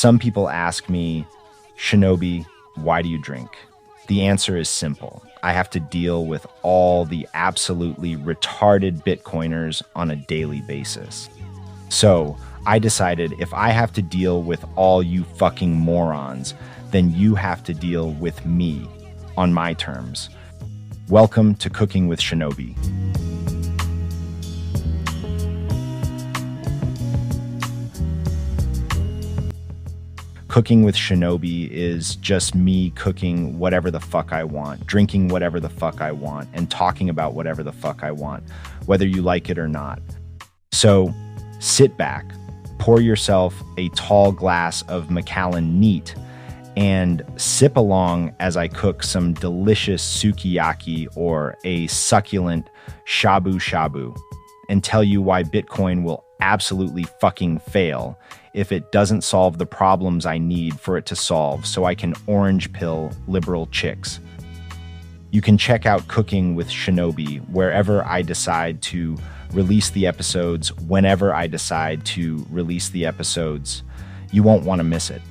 Some people ask me, Shinobi, why do you drink? The answer is simple. I have to deal with all the absolutely retarded Bitcoiners on a daily basis. So I decided if I have to deal with all you fucking morons, then you have to deal with me on my terms. Welcome to Cooking with Shinobi. Cooking with Shinobi is just me cooking whatever the fuck I want, drinking whatever the fuck I want, and talking about whatever the fuck I want, whether you like it or not. So sit back, pour yourself a tall glass of Macallan neat, and sip along as I cook some delicious sukiyaki or a succulent shabu shabu, and tell you why Bitcoin will absolutely fucking fail if it doesn't solve the problems I need for it to solve, so I can orange pill liberal chicks. You can check out Cooking with Shinobi wherever I decide to release the episodes, whenever I decide to release the episodes. You won't want to miss it.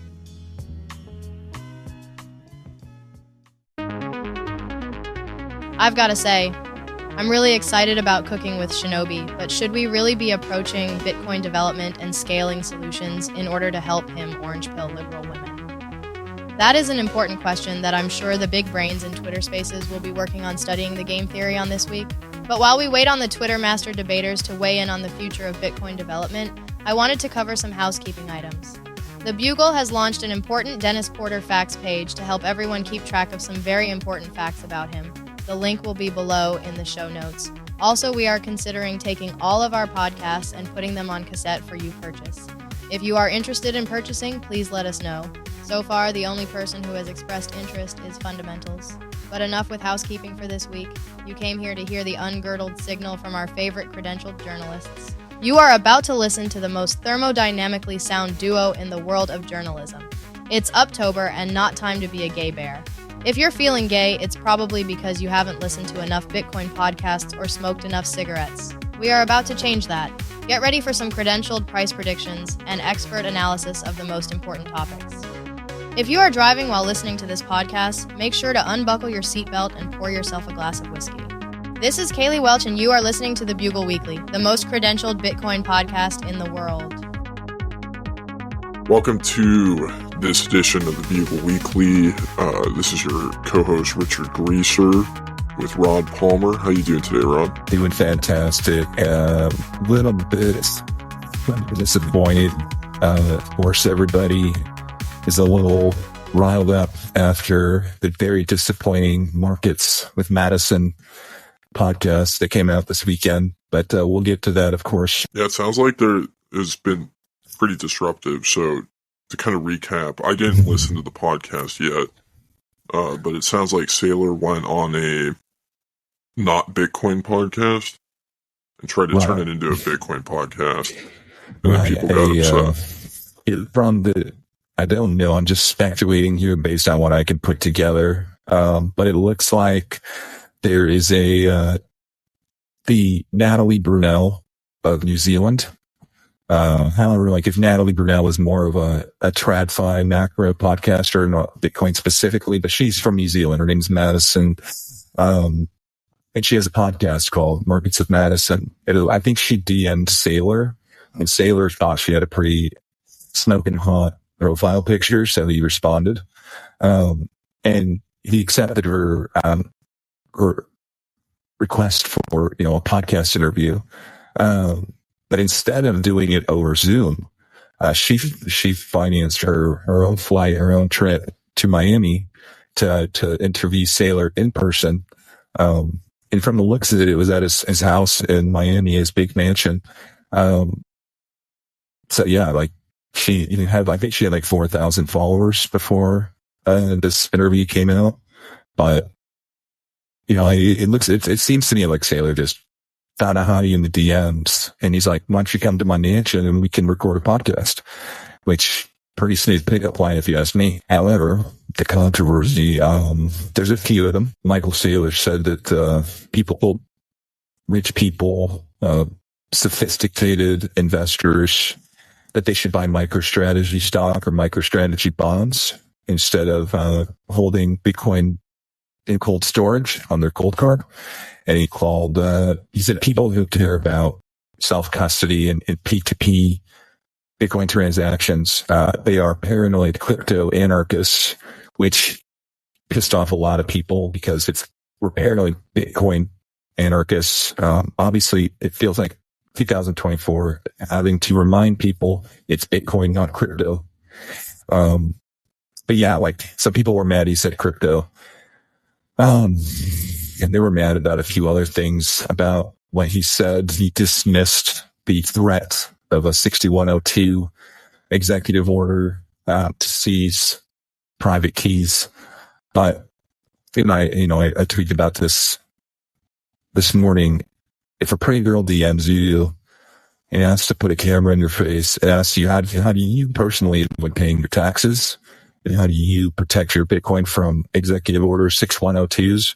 I've got to say, I'm really excited about Cooking with Shinobi, but should we really be approaching Bitcoin development and scaling solutions in order to help him orange pill liberal women? That is an important question that I'm sure the big brains in Twitter Spaces will be working on studying the game theory on this week. But while we wait on the Twitter master debaters to weigh in on the future of Bitcoin development, I wanted to cover some housekeeping items. The Bugle has launched an important Dennis Porter facts page to help everyone keep track of some very important facts about him. The link will be below in the show notes. Also, we are considering taking all of our podcasts and putting them on cassette for you purchase. If you are interested in purchasing, please let us know. So far, the only person who has expressed interest is Fundamentals. But enough with housekeeping for this week. You came here to hear the ungirdled signal from our favorite credentialed journalists. You are about to listen to the most thermodynamically sound duo in the world of journalism. It's Uptober and not time to be a gay bear. If you're feeling gay, it's probably because you haven't listened to enough Bitcoin podcasts or smoked enough cigarettes. We are about to change that. Get ready for some credentialed price predictions and expert analysis of the most important topics. If you are driving while listening to this podcast, make sure to unbuckle your seatbelt and pour yourself a glass of whiskey. This is Kaylee Welch, and you are listening to the Bugle Weekly, the most credentialed Bitcoin podcast in the world. Welcome to this edition of the Bugle Weekly. This is your co-host Richard Greaser with Rod Palmer. How you doing today, Rod? Doing fantastic. Little bit disappointed. Of course, everybody is a little riled up after the very disappointing Markets with Madison podcast that came out this weekend. But we'll get to that, of course. Yeah, it sounds like there has been pretty disruptive. So to kind of recap, I didn't listen to the podcast yet, but it sounds like Saylor went on a not Bitcoin podcast and tried to turn it into a Bitcoin podcast. And then people got upset. I don't know, I'm just speculating here based on what I can put together. But it looks like there is the Natalie Brunell of New Zealand. However, like if Natalie Brunell was more of a TradFi macro podcaster, not Bitcoin specifically, but she's from New Zealand. Her name's Madison. And she has a podcast called Markets with Madison. I think she DM'd Saylor, and Saylor thought she had a pretty smoking hot profile picture, so he responded. And he accepted her request for, a podcast interview. But instead of doing it over Zoom, she financed her own flight, her own trip to Miami to interview Saylor in person. And from the looks of it, it was at his house in Miami, his big mansion. So yeah, like I think she had like 4,000 followers before this interview came out. But it seems to me like Saylor just found a hottie in the DMs, and he's like, why don't you come to my mansion and we can record a podcast? Which, pretty smooth pickup line if you ask me. However, the controversy, there's a few of them. Michael Saylor said that rich people, sophisticated investors that they should buy MicroStrategy stock or MicroStrategy bonds instead of holding Bitcoin in cold storage on their cold card. And he said people who care about self-custody and P2P Bitcoin transactions, they are paranoid crypto anarchists, which pissed off a lot of people because we're paranoid Bitcoin anarchists. Obviously, it feels like 2024 having to remind people it's Bitcoin, not crypto. But yeah, like some people were mad he said crypto. And they were mad about a few other things about what he said. He dismissed the threat of a 6102 executive order to seize private keys. But I tweeted about this morning. If a pretty girl DMs you and asks to put a camera in your face and asks you how do you personally avoid paying your taxes and how do you protect your Bitcoin from executive order 6102s,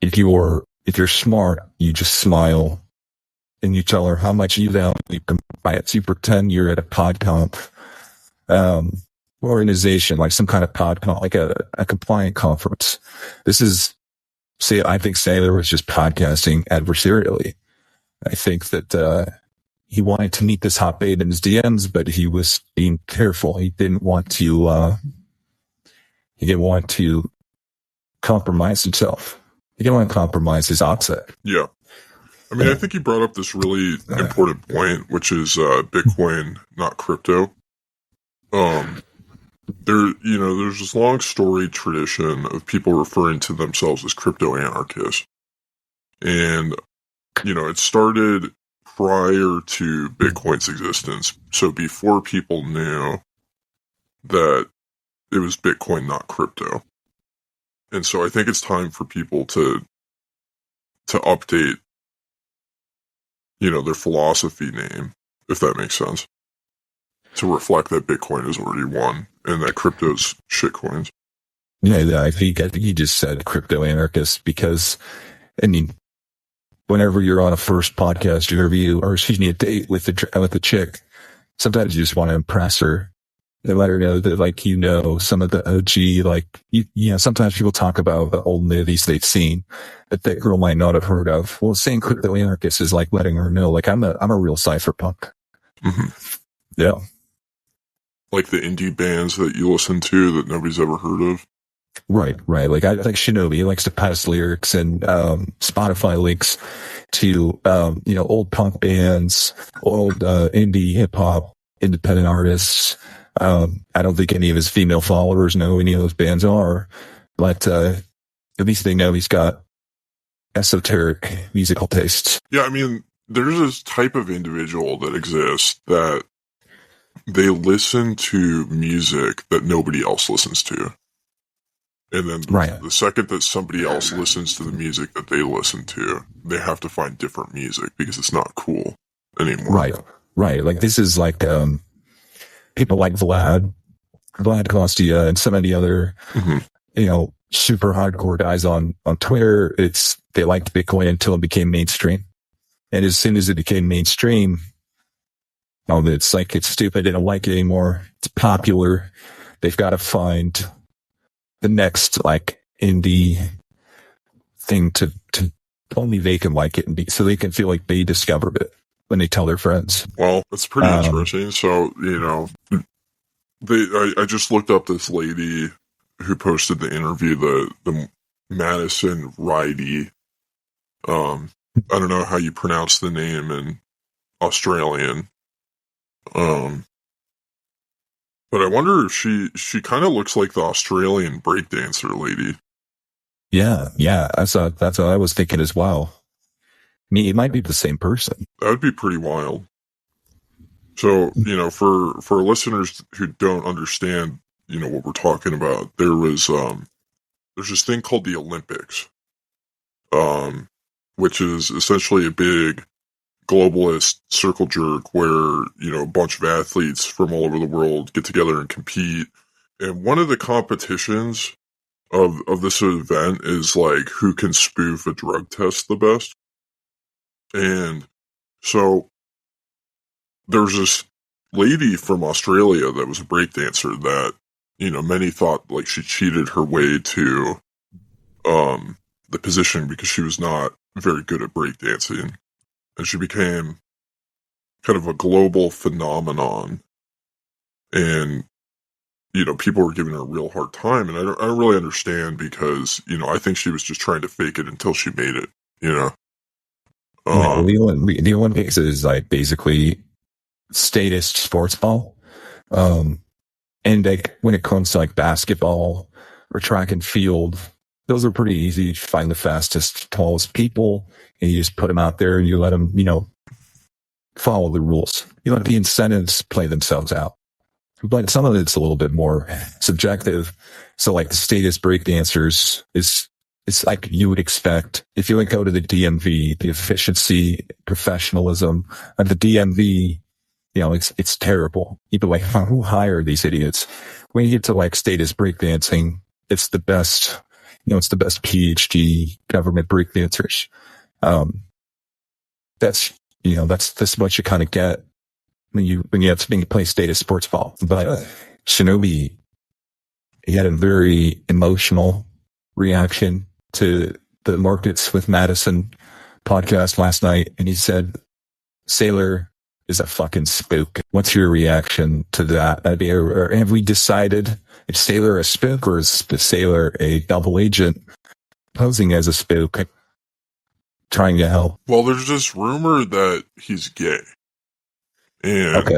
if you're smart, you just smile and you tell her how much you value compliance. You pretend you're at a PodConf organization, like some kind of PodConf, like a compliant conference. I think Saylor was just podcasting adversarially. I think that he wanted to meet this hot babe in his DMs, but he was being careful. He didn't want to compromise himself. He didn't want to compromise his offset. Yeah. I mean, I think he brought up this really important point, which is Bitcoin, not crypto. There's this long storied tradition of people referring to themselves as crypto anarchists. And, it started prior to Bitcoin's existence. So before people knew that it was Bitcoin, not crypto. And so I think it's time for people to update, their philosophy name, if that makes sense, to reflect that Bitcoin is already won and that crypto's shitcoins. Yeah, I think he just said crypto anarchist because, whenever you're on a first podcast interview or a date with a chick, sometimes you just want to impress her and let her know that some of the OG, sometimes people talk about the old movies they've seen that girl might not have heard of. Well, saying crypto anarchist is like letting her know, like I'm a real cypherpunk. Mm-hmm. Yeah. Like the indie bands that you listen to that nobody's ever heard of. Right. Like I like Shinobi. He likes to post lyrics and Spotify links to old punk bands, old indie hip hop, independent artists. I don't think any of his female followers know any of those bands are, but at least they know he's got esoteric musical tastes. Yeah, I mean, there's this type of individual that exists that they listen to music that nobody else listens to. And then the second that somebody else listens to the music that they listen to, they have to find different music because it's not cool anymore. Right. Like this is like people like Vlad Kostia and some of the other, super hardcore guys on Twitter. They liked Bitcoin until it became mainstream. And as soon as it became mainstream, it's stupid. They don't like it anymore. It's popular. They've got to find the next indie thing to only they can like it and so they can feel like they discovered it when they tell their friends. Well, it's pretty interesting. So, I just looked up this lady who posted the interview, the Madison Ridey. I don't know how you pronounce the name in Australian. But I wonder if she kind of looks like the Australian breakdancer lady. Yeah. That's what I was thinking as well. I mean, it might be the same person. That would be pretty wild. So, for listeners who don't understand, what we're talking about, there's this thing called the Olympics, which is essentially a big globalist circle jerk where, a bunch of athletes from all over the world get together and compete. And one of the competitions of this event is who can spoof a drug test the best. And so there's this lady from Australia that was a breakdancer that, many thought like she cheated her way to the position because she was not very good at breakdancing. And she became kind of a global phenomenon. And, people were giving her a real hard time. And I don't really understand because, I think she was just trying to fake it until she made it, No, the Olympics is like basically statist sports ball. And like when it comes to like basketball or track and field, those are pretty easy. You find the fastest, tallest people and you just put them out there and you let them, follow the rules. You let the incentives play themselves out. But some of it's a little bit more subjective. So like the statist breakdancers it's like you would expect. If you would go to the DMV, the efficiency, professionalism of the DMV, it's terrible. You'd be like, who hired these idiots? When you get to like statist breakdancing, it's the best, it's the best PhD government breakdancers. That's what you kind of get when you play statist sports ball. But Shinobi, he had a very emotional reaction to the Markets with Madison podcast last night. And he said, Saylor is a fucking spook. What's your reaction to that? Or have we decided if Saylor a spook or is Saylor a double agent posing as a spook, trying to help? Well, there's this rumor that he's gay. And okay.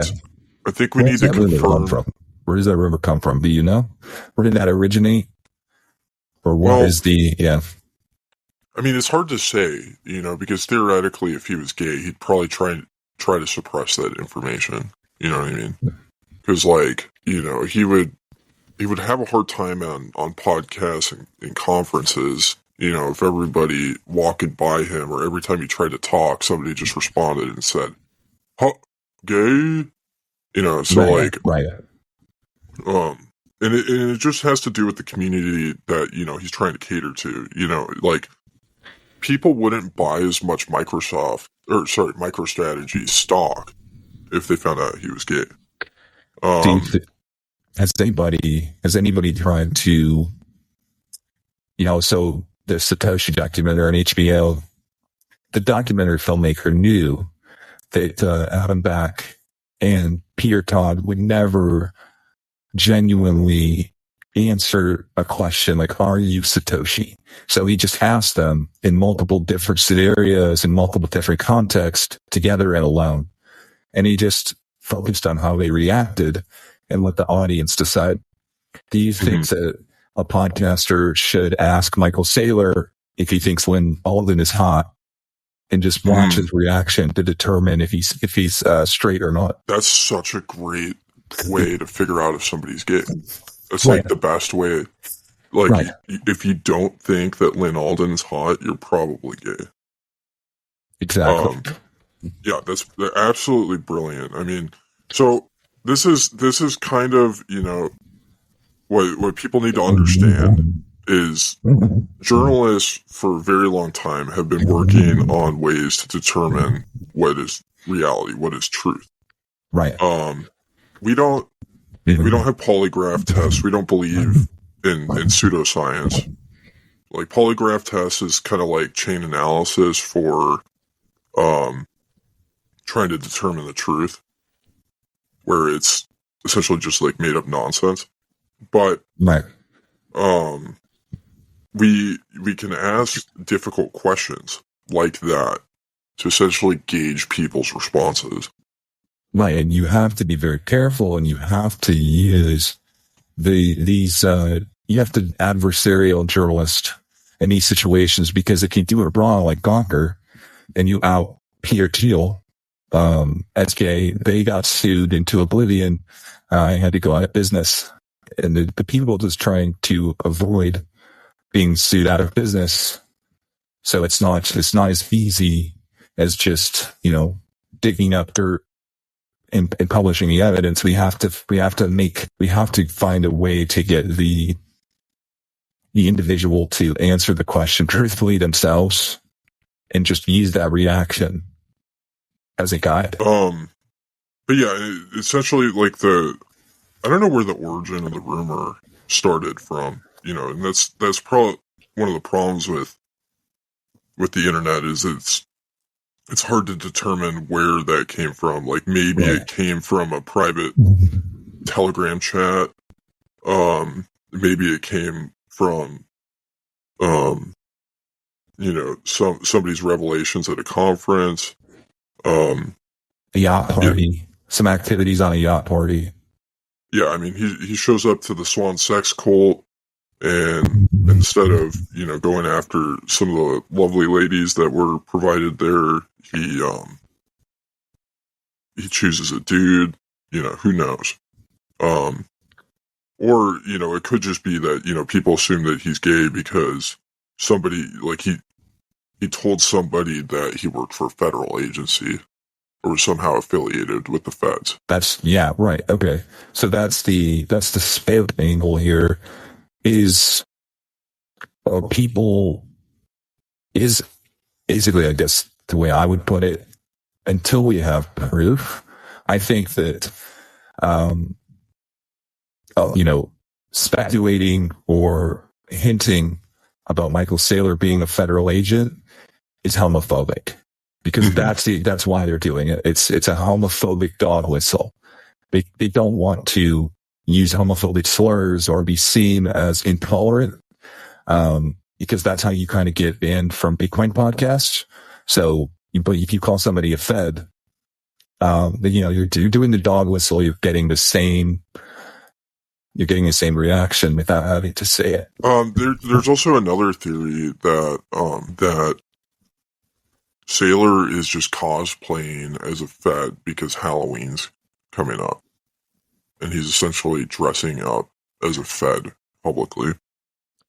I think we need to confirm. Where does that rumor come from? Do you know? Where did that originate? Or what is yeah. I mean, it's hard to say, because theoretically, if he was gay, he'd probably try to suppress that information. You know what I mean? Because, he would have a hard time on podcasts and conferences, if everybody walking by him or every time he tried to talk, somebody just responded and said, huh, gay? Right. And it just has to do with the community that, he's trying to cater to, people wouldn't buy as much MicroStrategy stock if they found out he was gay. Has anybody tried to, so the Satoshi documentary on HBO, the documentary filmmaker knew that Adam Back and Peter Todd would never genuinely answer a question like, are you Satoshi? So he just asked them in multiple different scenarios, in multiple different contexts, together and alone. And he just focused on how they reacted and let the audience decide. Do you think that a podcaster should ask Michael Saylor if he thinks Lynn Alden is hot and just watch his reaction to determine if he's straight or not? That's such a great way to figure out if somebody's gay. That's like the best way. Like, if you don't think that Lynn Alden's hot, you're probably gay. Exactly. Yeah, they're absolutely brilliant. I mean, so this is kind of, what people need to understand is journalists for a very long time have been working on ways to determine what is reality, what is truth. Right. We don't have polygraph tests. We don't believe in pseudoscience. Like, polygraph tests is kind of like chain analysis for trying to determine the truth, where it's essentially just like made up nonsense. But we can ask difficult questions like that to essentially gauge people's responses. Right, and you have to be very careful, and you have to use you have to adversarial journalist in these situations, because if you do it wrong, like Gawker, and you out Peter Thiel, SK, they got sued into oblivion. I had to go out of business, and the people just trying to avoid being sued out of business. So it's not as easy as just digging up dirt and publishing the evidence. We have to find a way to get the individual to answer the question truthfully themselves, and just use that reaction as a guide. But yeah, essentially, like I don't know where the origin of the rumor started from, and that's probably one of the problems with the internet is it's hard to determine where that came from. Like maybe it came from a private Telegram chat. Maybe it came from, somebody's revelations at a conference. A yacht party. Some activities on a yacht party. Yeah, I mean, he shows up to the Swan Sex Cult, and instead of, going after some of the lovely ladies that were provided there, he chooses a dude, who knows? Or, it could just be that, people assume that he's gay because somebody, like, he told somebody that he worked for a federal agency or was somehow affiliated with the feds. Yeah, right. Okay. So that's the Spook angle here is people is basically, I guess, the way I would put it, until we have proof, I think that, speculating or hinting about Michael Saylor being a federal agent is homophobic, because that's why they're doing it. It's a homophobic dog whistle. They don't want to use homophobic slurs or be seen as intolerant, because that's how you kind of get banned from Bitcoin podcasts. So, but if you call somebody a Fed, then, you're doing the dog whistle. You're getting the same reaction without having to say it. There's also another theory that Saylor is just cosplaying as a Fed because Halloween's coming up, and he's essentially dressing up as a Fed publicly.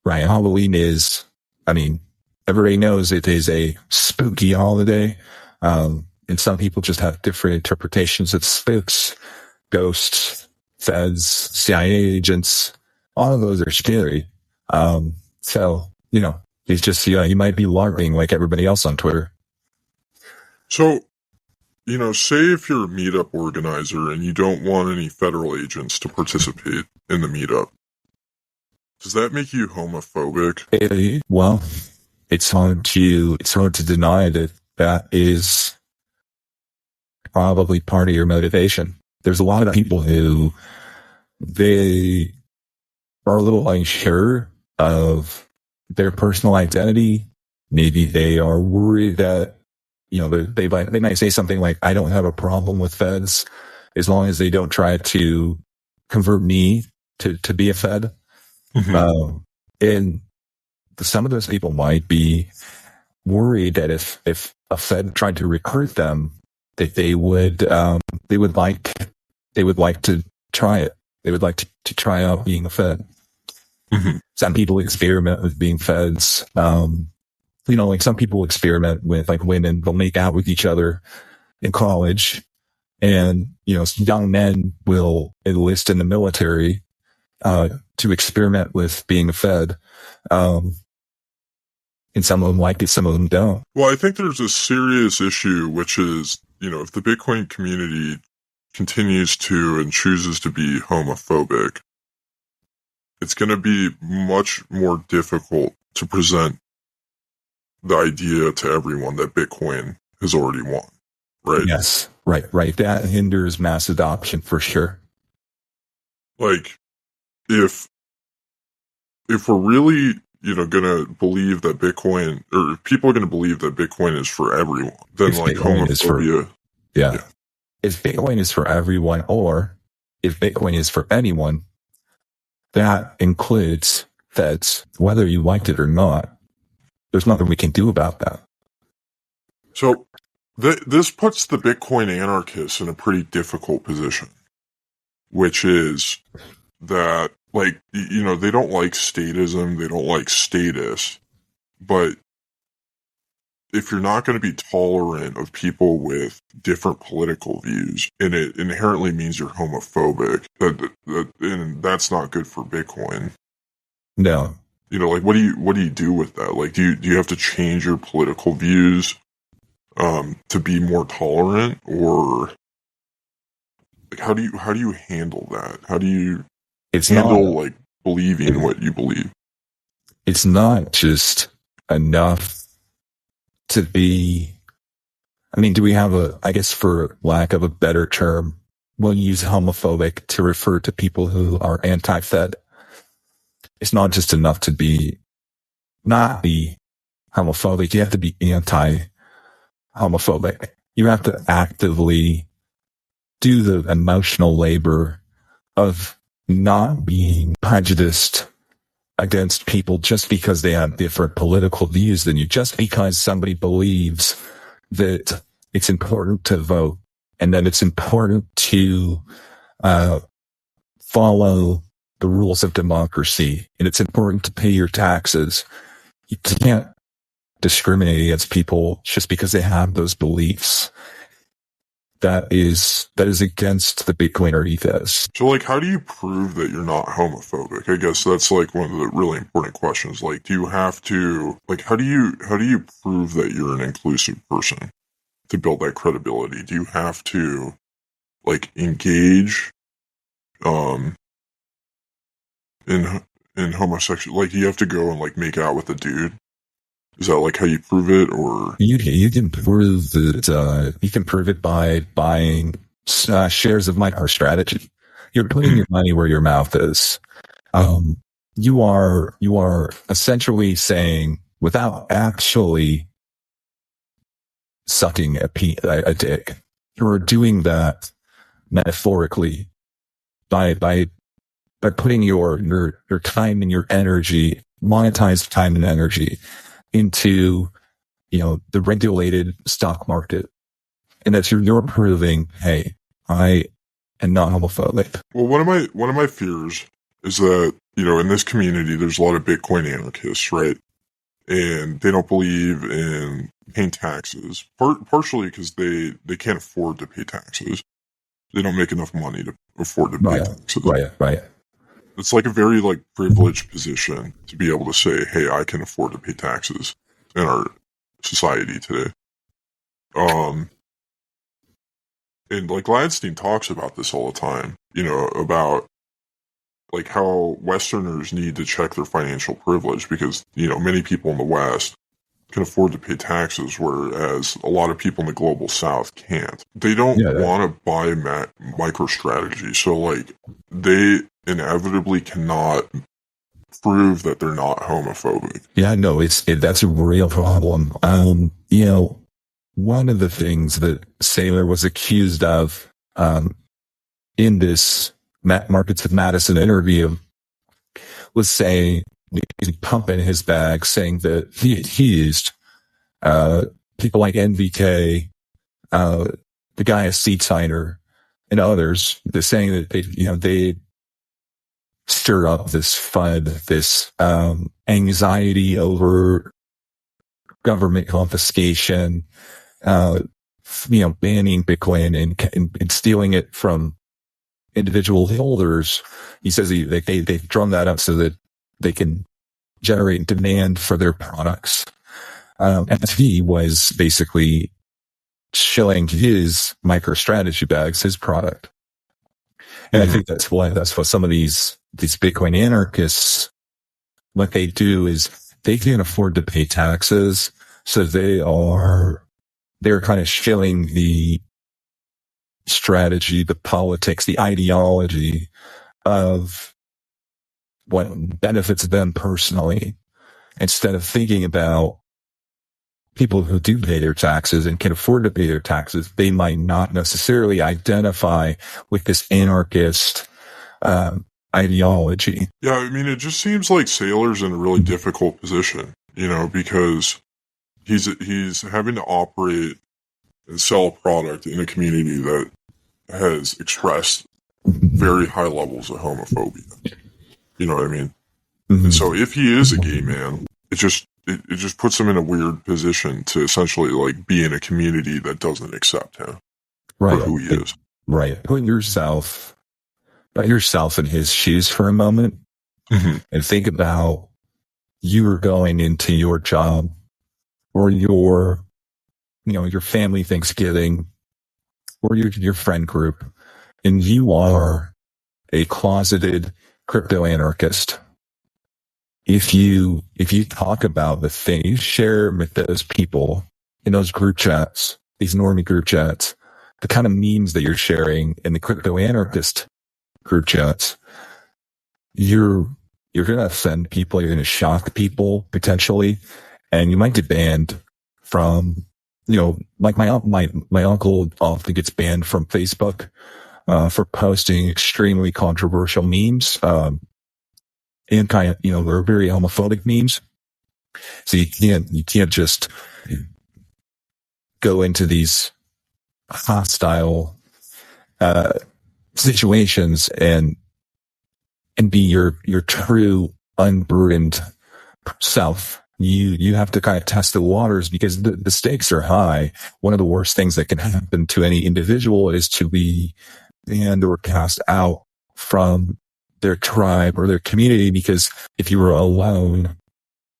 Right. Halloween is, everybody knows it is a spooky holiday. And some people just have different interpretations of spooks, ghosts, feds, CIA agents. All of those are scary. So, he's just, he might be LARPing like everybody else on Twitter. So, say if you're a meetup organizer and you don't want any federal agents to participate in the meetup, does that make you homophobic? Well, it's hard to deny that is probably part of your motivation. There's a lot of people who they are a little unsure of their personal identity. Maybe they are worried that, they might say something like, I don't have a problem with feds as long as they don't try to convert me to be a Fed. Mm-hmm. And some of those people might be worried that if a Fed tried to recruit them, that they would like to try it. They would like to try out being a Fed. Mm-hmm. Some people experiment with being Feds. Like some people experiment with like women. They'll make out with each other in college, and young men will enlist in the military to experiment with being a Fed. And some of them like it, some of them don't. Well, I think there's a serious issue, which is, if the Bitcoin community continues to and chooses to be homophobic, it's going to be much more difficult to present the idea to everyone that Bitcoin has already won, right? Yes, right. That hinders mass adoption for sure. Like, if we're really, going to believe that Bitcoin, or people are going to believe that Bitcoin is for everyone, then if like Bitcoin homophobia. Yeah. If Bitcoin is for everyone, or if Bitcoin is for anyone, that includes Feds, whether you liked it or not. There's nothing we can do about that. So this puts the Bitcoin anarchists in a pretty difficult position, which is that, like, they don't like statism, they don't like status, but if you're not going to be tolerant of people with different political views, and it inherently means you're homophobic, and that's not good for Bitcoin. No. Like, what do you do with that? Like, do you have to change your political views to be more tolerant, or Like, how do you handle that? How do you It's handle not, like believing what you believe? it's not just enough to be, I mean, do we have I guess for lack of a better term, we'll use homophobic to refer to people who are anti-Fed. It's not just enough to not be homophobic. You have to be anti-homophobic. You have to actively do the emotional labor of not being prejudiced against people just because they have different political views than you, just because somebody believes that it's important to vote and that it's important to follow the rules of democracy and it's important to pay your taxes. You can't discriminate against people just because they have those beliefs. That is against the Bitcoiner ethos. So, like, how do you prove that you're not homophobic? I guess that's like one of the really important questions. Like, do you have to, like, how do you prove that you're an inclusive person to build that credibility? Do you have to, like, engage, in homosexual? Like, you have to go and like make out with a dude? Is that like how you prove it, or you can prove that you can prove it by buying shares of MicroStrategy. You're putting your money where your mouth is. You are essentially saying, without actually sucking a dick, you're doing that metaphorically by putting your time and your energy, monetized time and energy, into, the regulated stock market. And that's you're proving, hey, I am not homophobic. Well, one of my fears is that, in this community, there's a lot of Bitcoin anarchists, right? And they don't believe in paying taxes, partially because they can't afford to pay taxes. They don't make enough money to afford to pay taxes. Right. It's like a very like privileged position to be able to say, hey, I can afford to pay taxes in our society today. And like Gladstein talks about this all the time, about like how Westerners need to check their financial privilege because, many people in the West can afford to pay taxes, whereas a lot of people in the global South can't. They don't want to buy MicroStrategy. So like they inevitably cannot prove that they're not homophobic. Yeah, no, that's a real problem. One of the things that Saylor was accused of in this Markets of Madison interview was saying, he's pumping his bag, saying that he accused people like NVK, the guy at Seedsigner, and others, they're saying that they stir up this FUD, this anxiety over government confiscation, banning Bitcoin and stealing it from individual holders. He says they drum that up so that they can generate demand for their products. And he was basically shilling his MicroStrategy bags, his product. And I think that's what some of these Bitcoin anarchists, what they do is they can't afford to pay taxes. So they're kind of shilling the strategy, the politics, the ideology of what benefits them personally, instead of thinking about people who do pay their taxes and can afford to pay their taxes. They might not necessarily identify with this anarchist ideology. Yeah, I mean, it just seems like Saylor's in a really difficult position, because he's having to operate and sell a product in a community that has expressed very high levels of homophobia. You know what I mean? Mm-hmm. And so if he is a gay man, it just puts him in a weird position to essentially like be in a community that doesn't accept him for who he is. Right. Put yourself in his shoes for a moment and think about you are going into your job or your family Thanksgiving or your friend group, and you are a closeted crypto anarchist, if you talk about the thing you share with those people in those group chats, these normie group chats, the kind of memes that you're sharing in the crypto anarchist group chats, you're going to offend people. You're going to shock people potentially, and you might get banned from, like my uncle often gets banned from Facebook for posting extremely controversial memes. And kind of, they're very homophobic memes. So you can't just go into these hostile situations and be your true unburdened self. You have to kind of test the waters because the stakes are high. One of the worst things that can happen to any individual is to be banned or cast out from their tribe or their community, because if you were alone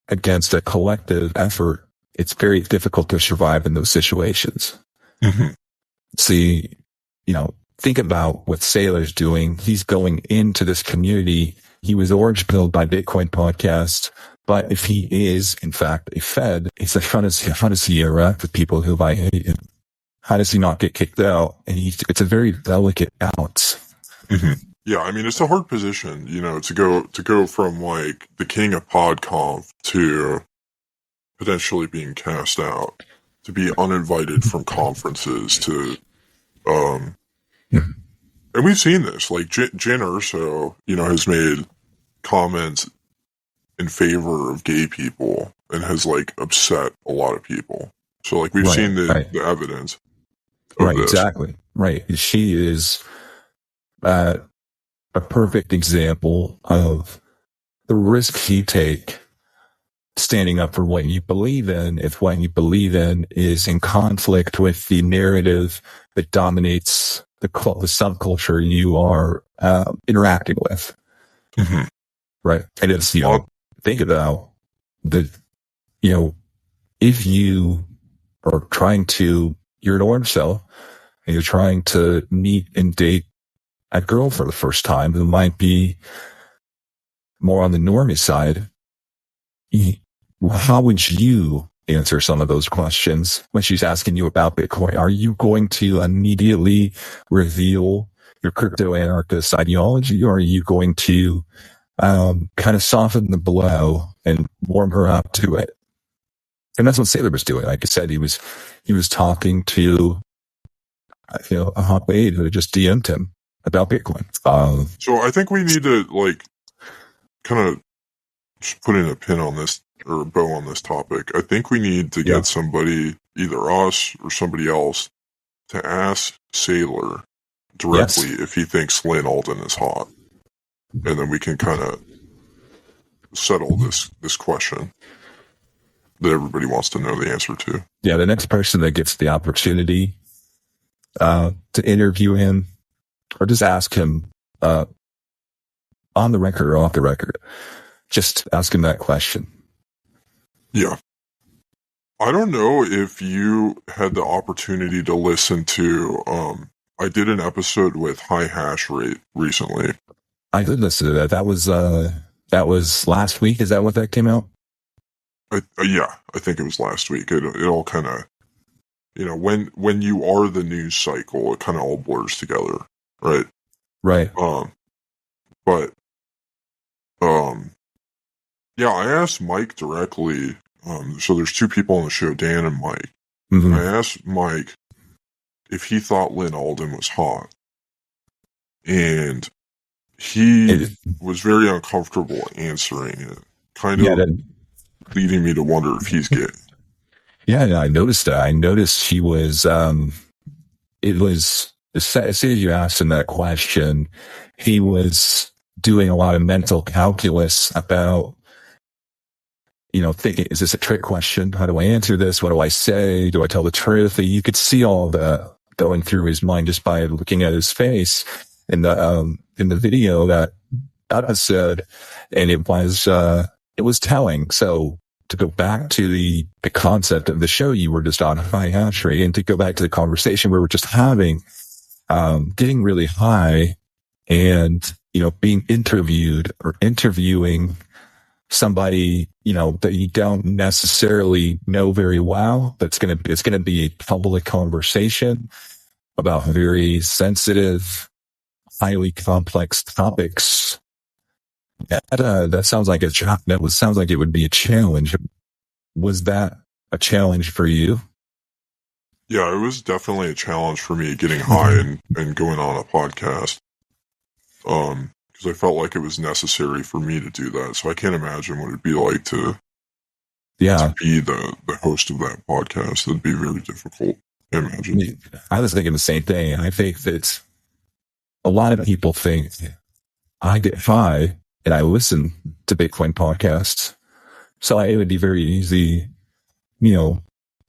against a collective effort, it's very difficult to survive in those situations. Mm-hmm. See, think about what Saylor's doing. He's going into this community. He was orange pilled by Bitcoin podcast, but if he is in fact a Fed, it's like, how does he interact with people who might hate him? How does he not get kicked out? And it's a very delicate balance. Mm-hmm. Yeah, I mean, it's a hard position, to go from like the king of PodConf to potentially being cast out, to be uninvited from conferences, to, and we've seen this, like Jen Urso, has made comments in favor of gay people and has like upset a lot of people. So like we've seen the evidence. Right, this. Exactly. Right. She is, a perfect example of the risks you take standing up for what you believe in, if what you believe in is in conflict with the narrative that dominates the subculture you are interacting with. Mm-hmm. Right. And it's, think about if you are you're an orange cell and you're trying to meet and date a girl for the first time who might be more on the normie side, how would you answer some of those questions when she's asking you about Bitcoin? Are you going to immediately reveal your crypto anarchist ideology, or are you going to kind of soften the blow and warm her up to it? And that's what Saylor was doing. Like I said, he was talking to a hot babe who just DM'd him about Bitcoin. So I think we need to kind of just put in a pin on this, or a bow on this topic. I think we need to get somebody, either us or somebody else, to ask Saylor directly if he thinks Lynn Alden is hot, and then we can kind of settle this question that everybody wants to know the answer to. Yeah, the next person that gets the opportunity to interview him, or just ask him on the record or off the record, just ask him that question. Yeah. I don't know if you had the opportunity to listen to, I did an episode with High Hash Rate recently. I did listen to that. That was last week. Is that what that came out? Yeah, I think it was last week. It all kind of, when you are the news cycle, it kind of all blurs together, right? Right. Yeah, I asked Mike directly. So there's two people on the show, Dan and Mike. Mm-hmm. I asked Mike if he thought Lynn Alden was hot, and he was very uncomfortable answering it, kind of leading me to wonder if he's gay. Yeah, I noticed that. I noticed he was, it was, as soon as you asked him that question, he was doing a lot of mental calculus about, thinking, is this a trick question? How do I answer this? What do I say? Do I tell the truth? You could see all that going through his mind just by looking at his face in the video that I said, and it was telling. So to go back to the concept of the show you were just on, High Hash Rate, and to go back to the conversation we were just having, getting really high and, being interviewed or interviewing somebody, that you don't necessarily know very well. It's going to be a public conversation about very sensitive, highly complex topics. That sounds like sounds like it would be a challenge. Was that a challenge for you? Yeah, it was definitely a challenge for me getting high and going on a podcast. Because I felt like it was necessary for me to do that. So I can't imagine what it'd be like to be the host of that podcast. That'd be very difficult, I imagine. I was thinking the same thing. I think that a lot of people think I get high and I listen to Bitcoin podcasts. So it would be very easy,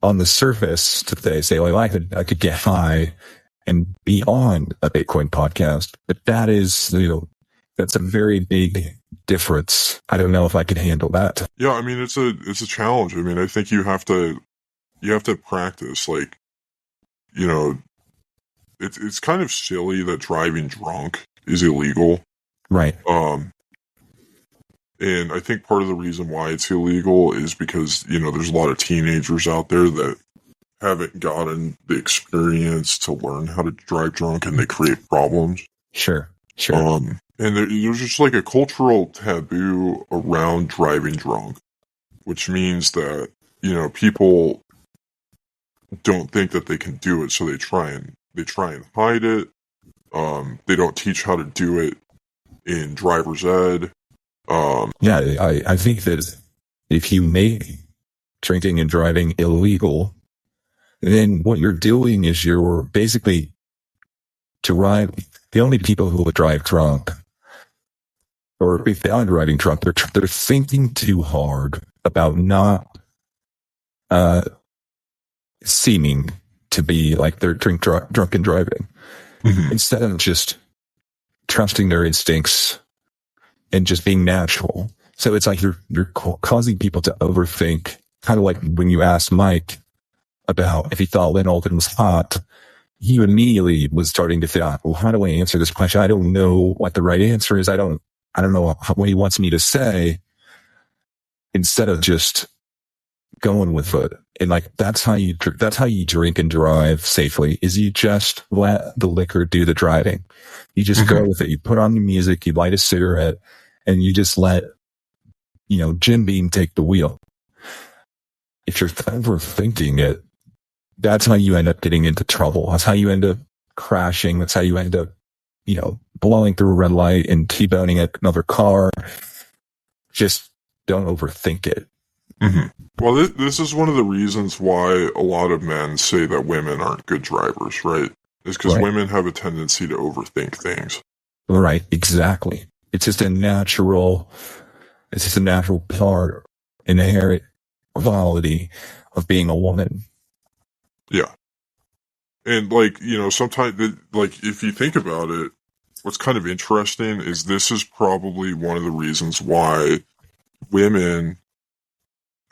on the surface to say, well, I could get high and be on a Bitcoin podcast. But that is, that's a very big difference. I don't know if I could handle that. Yeah, I mean, it's a challenge. I mean, I think you have to practice. Like, it's kind of silly that driving drunk is illegal. Right. And I think part of the reason why it's illegal is because, there's a lot of teenagers out there that haven't gotten the experience to learn how to drive drunk, and they create problems. Sure. And there's just like a cultural taboo around driving drunk, which means that, people don't think that they can do it, so they try and hide it. They don't teach how to do it in driver's ed. I think that if you make drinking and driving illegal, then what you're doing is you're basically the only people who would drive drunk, or if they are driving drunk, they're thinking too hard about not seeming to be like they're drunk and driving, instead of just trusting their instincts and just being natural. So it's like you're causing people to overthink, kind of like when you asked Mike about if he thought Lynn Alden was hot, he immediately was starting to think, well, how do I answer this question? I don't know what the right answer is. I don't know what he wants me to say, instead of just going with it. And like, that's how you drink and drive safely, is you just let the liquor do the driving. You just go with it. You put on the music, you light a cigarette, and you just let, Jim Beam take the wheel. If you're overthinking it, that's how you end up getting into trouble. That's how you end up crashing. That's how you end up, blowing through a red light and T-boning another car. Just don't overthink it. Well, this is one of the reasons why a lot of men say that women aren't good drivers, right? Is because women have a tendency to overthink things. Right, exactly. It's just a natural part, inherent quality of being a woman. Yeah. And sometimes, if you think about it, what's kind of interesting is this is probably one of the reasons why women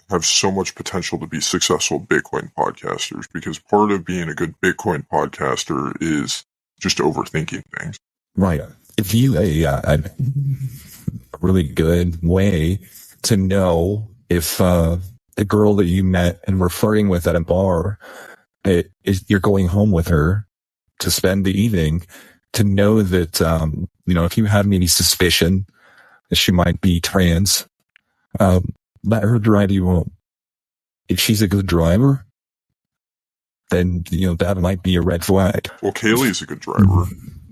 have so much potential to be successful Bitcoin podcasters, because part of being a good Bitcoin podcaster is just overthinking things. Right. If you a really good way to know if the girl that you met and were flirting with at a bar, you're going home with her to spend the evening, to know that if you have any suspicion that she might be trans, let her drive you home. If she's a good driver, then, that might be a red flag. Well, Kaylee's a good driver,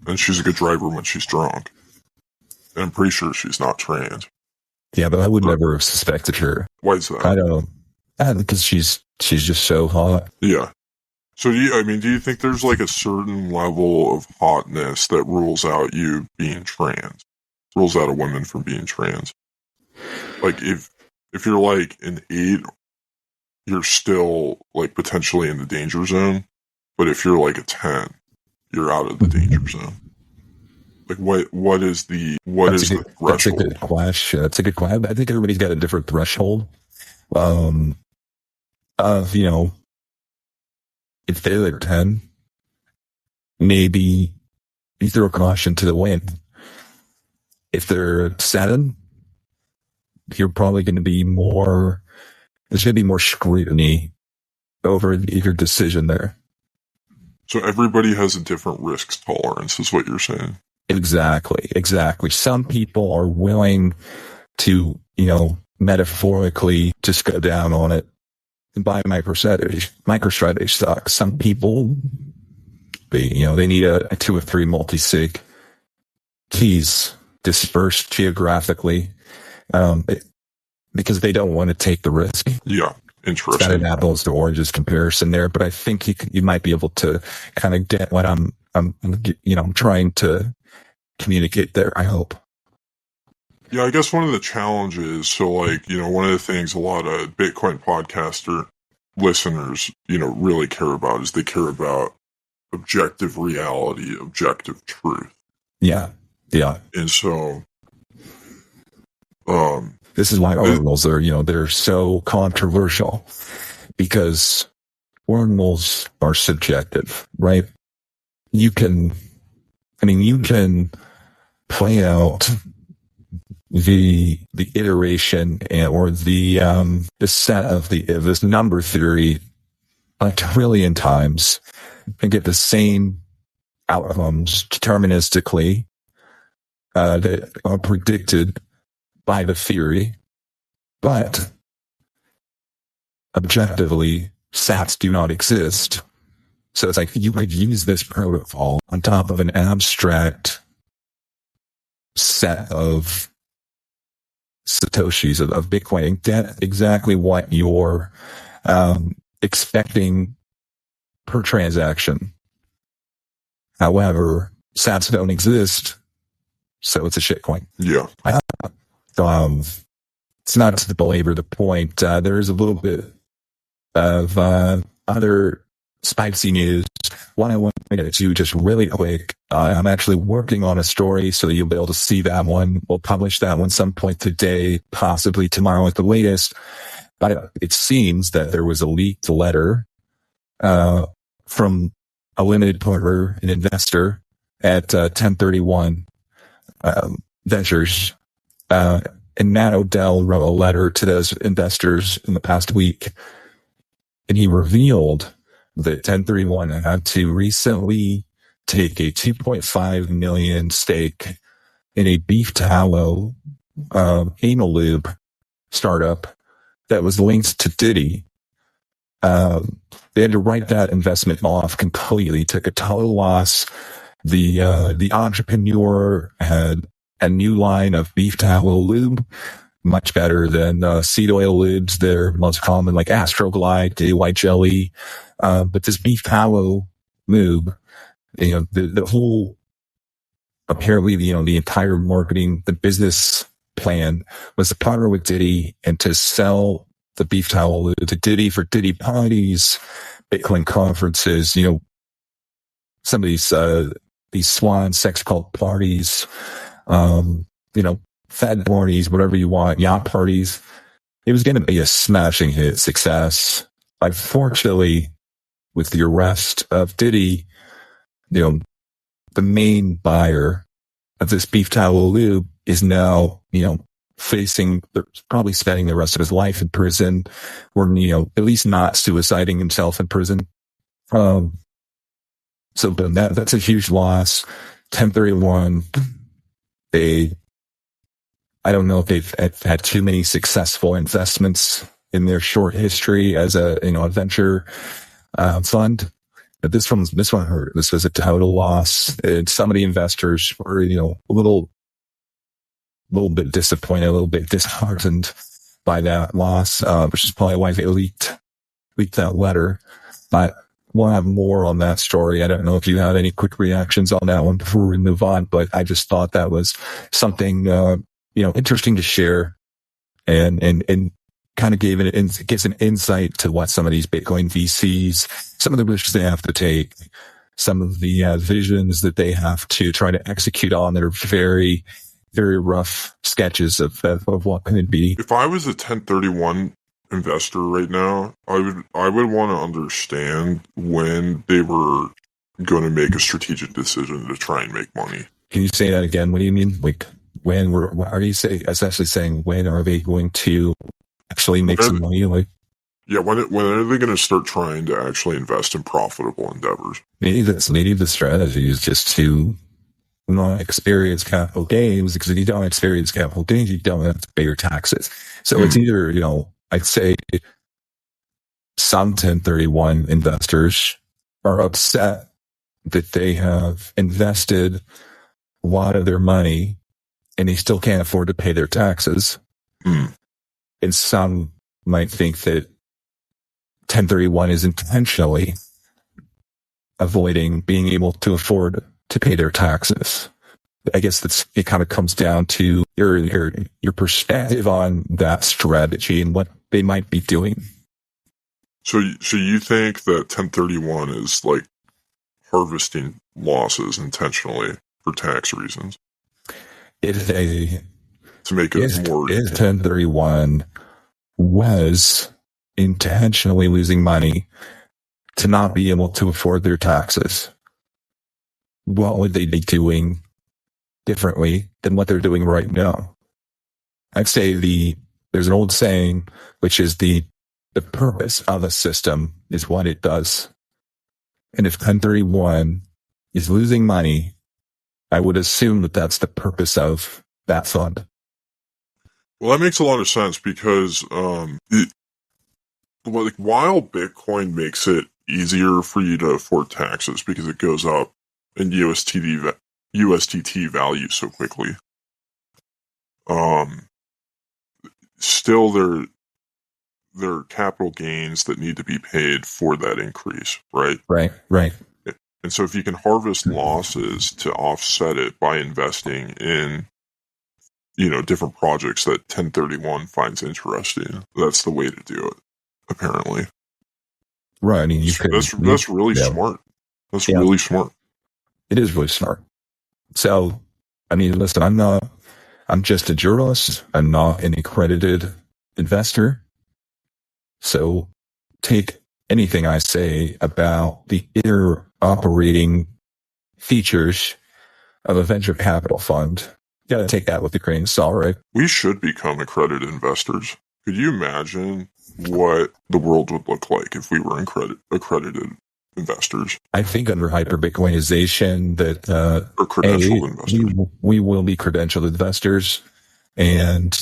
and she's a good driver when she's drunk. And I'm pretty sure she's not trans. Yeah, but I would never have suspected her. Why is that? I don't know. Because she's just so hot. Yeah. So do you think there's like a certain level of hotness that rules out you being trans? Rules out a woman from being trans? Like, if you're like an 8, you're still like potentially in the danger zone. But if you're like a 10, you're out of the danger zone. Like, what is the threshold? That's a good question. That's a good question. I think everybody's got a different threshold. If they're like 10, maybe you throw caution to the wind. If they're at 7, you're probably going to be there's going to be more scrutiny over your decision there. So everybody has a different risk tolerance, is what you're saying. Exactly. Some people are willing to, metaphorically just go down on it and buy MicroStrategy stocks. Some people, they need a 2 or 3 multi-sig keys dispersed geographically, because they don't want to take the risk. Yeah, interesting. It's not an apples to oranges comparison there, but I think you might be able to kind of get what I'm trying to communicate there, I hope. Yeah, I guess one of the challenges, so one of the things a lot of Bitcoin podcaster listeners, really care about is they care about objective reality, objective truth. Yeah. And so, this is why ordinals are, they're so controversial, because ordinals are subjective, right? You can play out the iteration or the set of this number theory a trillion times and get the same outcomes deterministically that are predicted by the theory, but objectively sats do not exist. So it's like you could use this protocol on top of an abstract set of Satoshis of Bitcoin and get exactly what you're expecting per transaction. However, sats don't exist, so it's a shitcoin. Yeah. It's not to belabor the point. There is a little bit of other spicy news. One I want to get to just really quick. I'm actually working on a story, so you'll be able to see that one. We'll publish that one some point today, possibly tomorrow at the latest. But it seems that there was a leaked letter from a limited partner, an investor at 1031 Ventures. And Matt Odell wrote a letter to those investors in the past week, and he revealed that 1031 had to recently take a 2.5 million stake in a beef tallow anal lube startup that was linked to Diddy. They had to write that investment off completely, took a total loss. The entrepreneur had a new line of beef tallow lube, much better than seed oil lubes. They're most common, like Astroglide, Day White Jelly. But this beef tallow lube, the whole, apparently, the entire marketing, the business plan was to partner with Diddy and to sell the beef tallow lube to Diddy for Diddy parties, Bitcoin conferences, some of these swan sex cult parties, fad parties, whatever you want, yacht parties. It was going to be a smashing hit success. Unfortunately, with the arrest of Diddy, the main buyer of this beef tallow lube is now, probably spending the rest of his life in prison, or, at least not suiciding himself in prison. So that's a huge loss. 1031, I don't know if they've had too many successful investments in their short history as a venture fund. But this one hurt. This was a total loss. And some of the investors were, a little bit disappointed, a little bit disheartened by that loss, which is probably why they leaked that letter. But we'll have more on that story. I don't know if you had any quick reactions on that one before we move on, but I just thought that was something, interesting to share and kind of gives an insight to what some of these Bitcoin VCs, some of the risks they have to take, some of the visions that they have to try to execute on that are very, very rough sketches of what could be. If I was a 1031 investor right now, I would want to understand when they were, going to make a strategic decision to try and make money. Can you say that again? What do you mean? Like, are you essentially saying when are they going to actually make some money? Like, yeah, when are they going to start trying to actually invest in profitable endeavors? maybe the strategy is just to not experience capital gains, because if you don't experience capital gains, you don't have to pay your taxes. So it's either, I'd say some 1031 investors are upset that they have invested a lot of their money and they still can't afford to pay their taxes. And some might think that 1031 is intentionally avoiding being able to afford to pay their taxes. I guess it kind of comes down to your perspective on that strategy and what they might be doing. So you think that 1031 is like harvesting losses intentionally for tax reasons? To make it more... If 1031 was intentionally losing money to not be able to afford their taxes, what would they be doing differently than what they're doing right now? I'd say there's an old saying, which is the purpose of a system is what it does. And if 1031 is losing money, I would assume that that's the purpose of that fund. Well, that makes a lot of sense because while Bitcoin makes it easier for you to afford taxes because it goes up in USDT value so quickly, still there are capital gains that need to be paid for that increase, right? Right. And so if you can harvest losses to offset it by investing in, different projects that 1031 finds interesting, that's the way to do it, apparently. Right. I mean, that's really smart. That's really smart. It is really smart. So, I mean, listen, I'm just a journalist. I'm not an accredited investor. So take anything I say about the inner operating features of a venture capital fund. You got to take that with a grain of salt, right? We should become accredited investors. Could you imagine what the world would look like if we were accredited investors? I think under hyper-Bitcoinization that or credentialed investors. We will be credentialed investors, and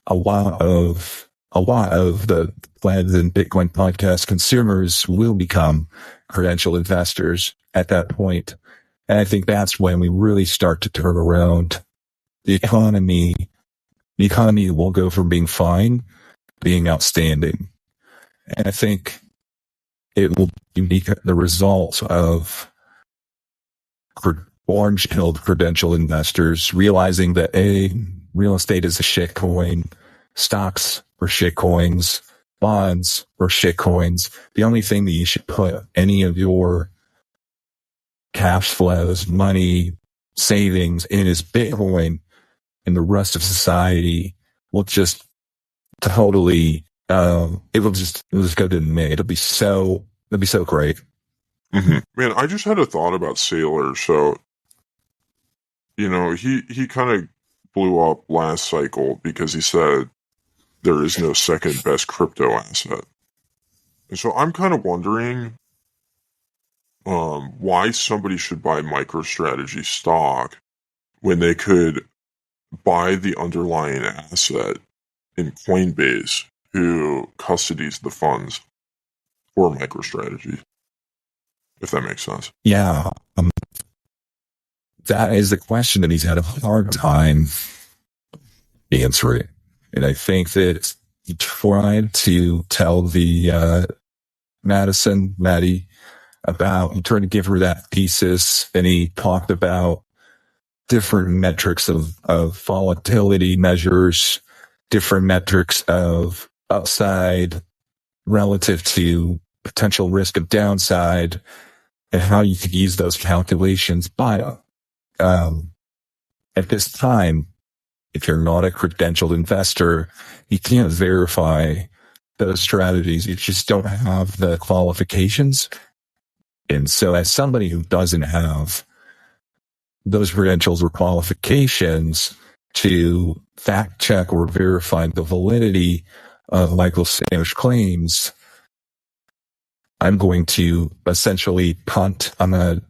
a lot of the Plans and Bitcoin podcast consumers will become credentialed investors at that point. And I think that's when we really start to turn around the economy. The economy will go from being fine to being outstanding. And I think it will be the result of orange-pilled credential investors realizing that real estate is a shit coin, stocks are shit coins, bonds are shit coins. The only thing that you should put any of your cash flows, money, savings in is Bitcoin, and the rest of society will just totally it'll just go to me. It'll be so great. Mm-hmm. Man, I just had a thought about Saylor. So, he kind of blew up last cycle because he said there is no second best crypto asset. And so I'm kind of wondering why somebody should buy MicroStrategy stock when they could buy the underlying asset in Coinbase, who custodies the funds for MicroStrategy, if that makes sense. Yeah. That is the question that he's had a hard time answering. And I think that he tried to tell the Maddie about, he tried to give her that thesis, and he talked about different metrics of volatility measures, different metrics of upside relative to potential risk of downside, and how you could use those calculations. But at this time, if you're not a credentialed investor, you can't verify those strategies. You just don't have the qualifications. And so as somebody who doesn't have those credentials or qualifications to fact check or verify the validity of Michael Saylor's claims, I'm going to essentially punt. I'm going to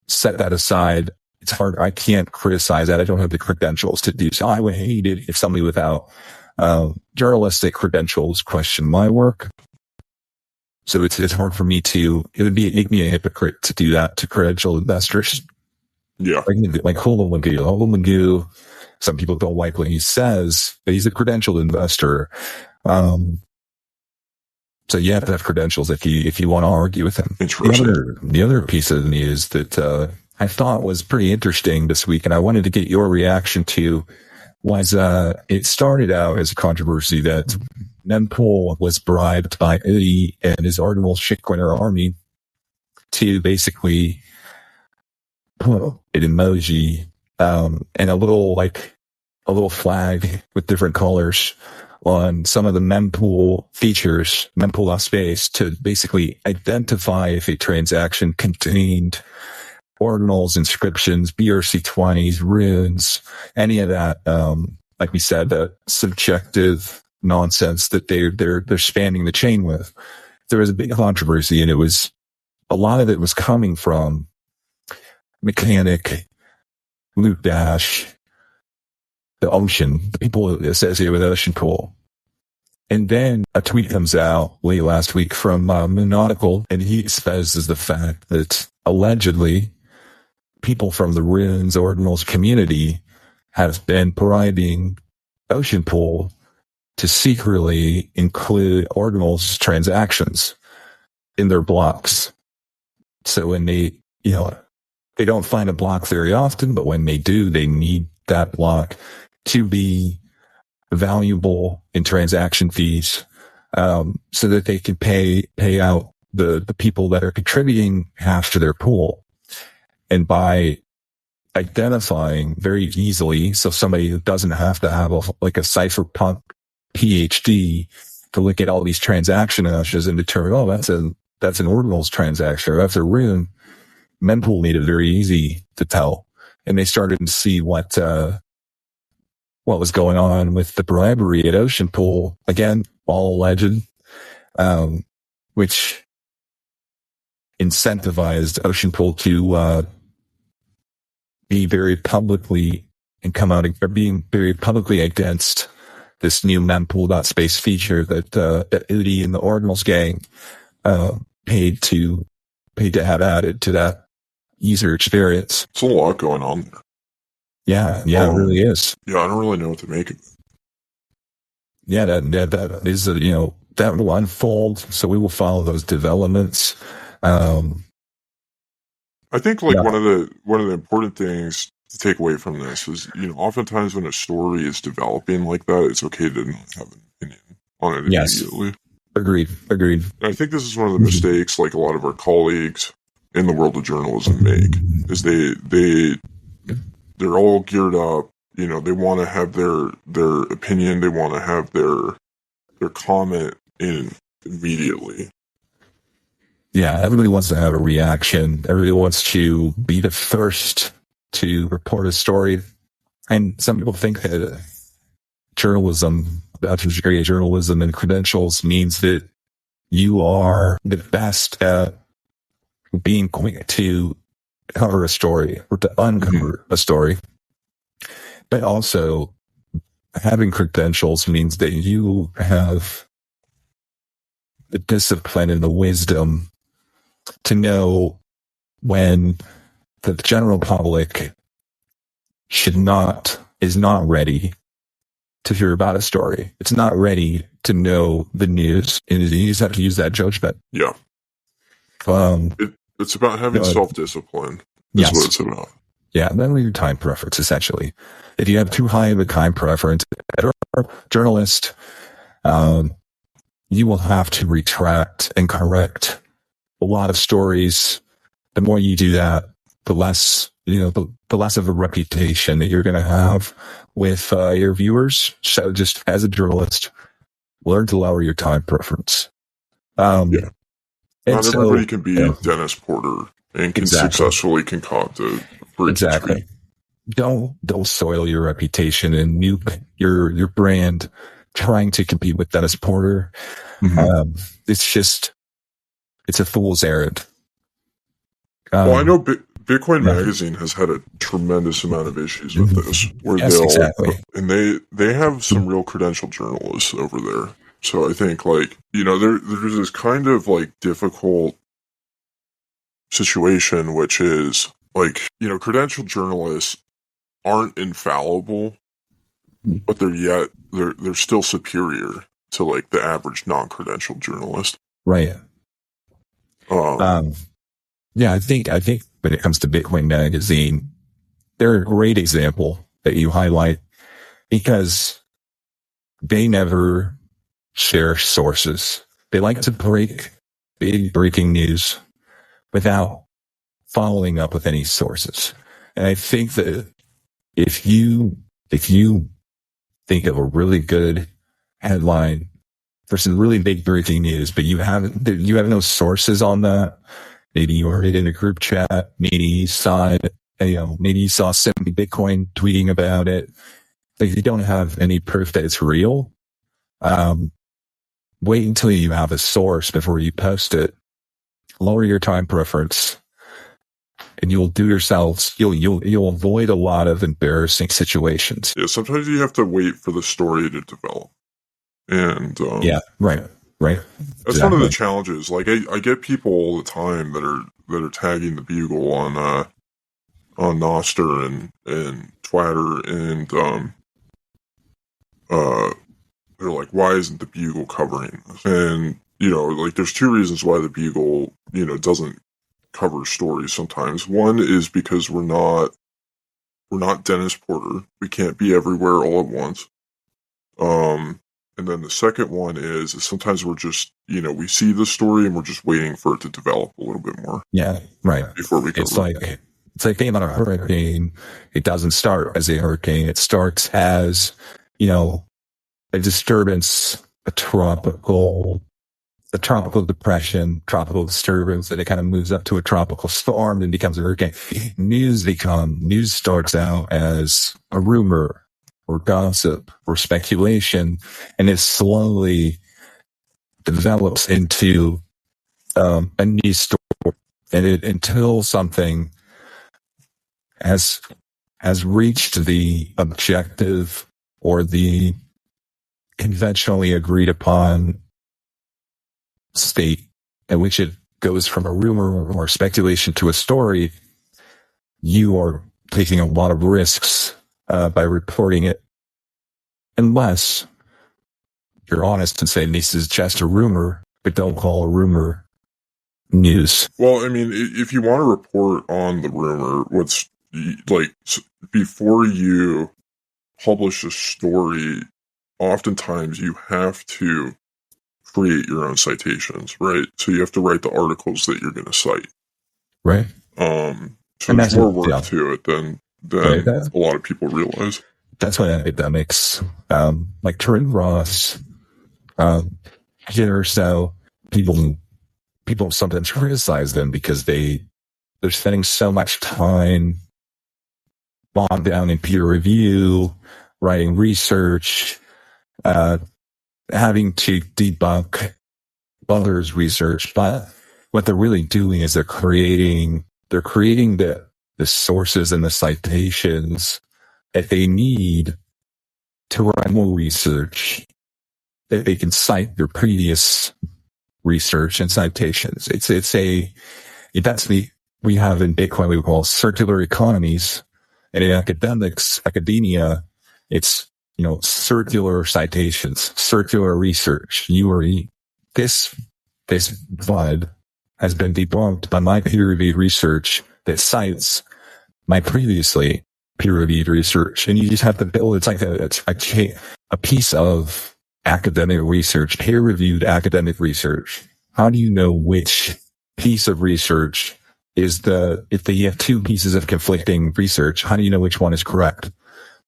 set that aside. It's hard. I can't criticize that. I don't have the credentials to do so. I would hate it if somebody without journalistic credentials question my work. So it's hard for me to, make me a hypocrite to do that to credentialed investors. Yeah. Like Hula Magoo. Some people don't like what he says, but he's a credentialed investor. So you have to have credentials if you want to argue with him. The other piece of the news that I thought was pretty interesting this week, and I wanted to get your reaction to, was it started out as a controversy that Mempool was bribed by Eddie and his Ordinal Shitcoiner army to basically put an emoji and a little flag with different colors on some of the mempool features, mempool.space, to basically identify if a transaction contained ordinals, inscriptions, BRC20s, runes, any of that, like we said, that subjective nonsense that they're spanning the chain with. There was a big controversy, and a lot of it was coming from Mechanic, Loot Dash, the Ocean, the people associated with Ocean Pool. And then a tweet comes out late last week from Monautical, and he espouses the fact that allegedly people from the runes ordinals community have been bribing Ocean Pool to secretly include ordinals transactions in their blocks. So when they don't find a block very often, but when they do, they need that block to be valuable in transaction fees, so that they can pay out the people that are contributing half to their pool. And by identifying very easily, so somebody who doesn't have to have a cypherpunk PhD to look at all these transaction hashes and determine, that's an ordinals transaction, or that's a rune. Mempool made it very easy to tell, and they started to see what was going on with the bribery at Ocean Pool. Again, all alleged, which incentivized Ocean Pool to be very publicly and come out or being very publicly against this new mempool.space feature that Udi and the Ordinals gang paid to have added to that user experience. It's a lot going on there. Yeah, it really is. Yeah, I don't really know what to make of it. Yeah, that is, that will unfold. So we will follow those developments. I think one of the important things to take away from this is, oftentimes when a story is developing like that, it's okay to not have an opinion on it immediately. Agreed. And I think this is one of the mistakes like a lot of our colleagues in the world of journalism make, is they're all geared up, they want to have their opinion, they want to have their comment in immediately. Yeah, everybody wants to have a reaction. Everybody wants to be the first to report a story. And some people think that journalism, bachelor's degree of journalism and credentials means that you are the best at being quick to cover a story or to uncover a story. But also, having credentials means that you have the discipline and the wisdom to know when the general public is not ready to hear about a story. It's not ready to know the news, and you just have to use that judgment. Yeah. It's about having self-discipline. That's what it's about. Yeah, then your time preference, essentially. If you have too high of a time preference as a journalist, you will have to retract and correct a lot of stories. The more you do that, the less, the less of a reputation that you're going to have with your viewers. So just as a journalist, learn to lower your time preference. Not so, everybody can be Dennis Porter and can successfully concoct a break tweet. Don't soil your reputation and nuke your brand trying to compete with Dennis Porter. It's a fool's errand. Well, I know Bitcoin Magazine has had a tremendous amount of issues with this, where and they have some real credentialed journalists over there. So I think, like, you know, there's this kind of like difficult situation, which is like, you know, credentialed journalists aren't infallible, but they're still superior to like the average non-credentialed journalist. Right. Yeah, I think when it comes to Bitcoin Magazine, they're a great example that you highlight because they never share sources. They like to break big breaking news without following up with any sources. And I think that if you think of a really good headline for some really big breaking news, but you have no sources on that, maybe you were in a group chat, maybe you saw somebody Bitcoin tweeting about it, like you don't have any proof that it's real. Wait until you have a source before you post it. Lower your time preference, and you'll avoid a lot of embarrassing situations. Yeah, sometimes you have to wait for the story to develop. And right. That's one of the challenges. Like I get people all the time that are tagging the Bugle on Nostr and Twitter, and they're like, why isn't the Bugle covering this? And, you know, like there's two reasons why the Bugle, you know, doesn't cover stories sometimes. One is because we're not Dennis Porter. We can't be everywhere all at once. And then the second one is sometimes we're just, you know, we see the story and we're just waiting for it to develop a little bit more. Yeah, right. Before we It's like being on a hurricane. It doesn't start as a hurricane. It starts as, you know, a disturbance, a tropical depression, tropical disturbance, and it kind of moves up to a tropical storm and becomes a hurricane. News starts out as a rumor or gossip or speculation, and it slowly develops into a news story, and until something has reached the objective or the conventionally agreed upon state at which it goes from a rumor or speculation to a story, you are taking a lot of risks by reporting it, unless you're honest and say this is just a rumor, but don't call a rumor news. Well, I mean, if you want to report on the rumor, what's like before you publish a story, oftentimes you have to create your own citations, right? So you have to write the articles that you're going to cite, right? So there's more work to it than a lot of people realize. That's why academics, like Turin Ross, or so, people sometimes criticize them because they're spending so much time bogged down in peer review, writing research, having to debunk others' research. But what they're really doing is they're creating the sources and the citations that they need to write more research, that they can cite their previous research and citations. We have in Bitcoin, we call circular economies, and in academia, it's, you know, circular citations, circular research. This vibe has been debunked by my peer-reviewed research that cites my previously peer-reviewed research, and you just have to build. It's like a piece of academic research, peer-reviewed academic research. How do you know which piece of research is if you have two pieces of conflicting research, how do you know which one is correct?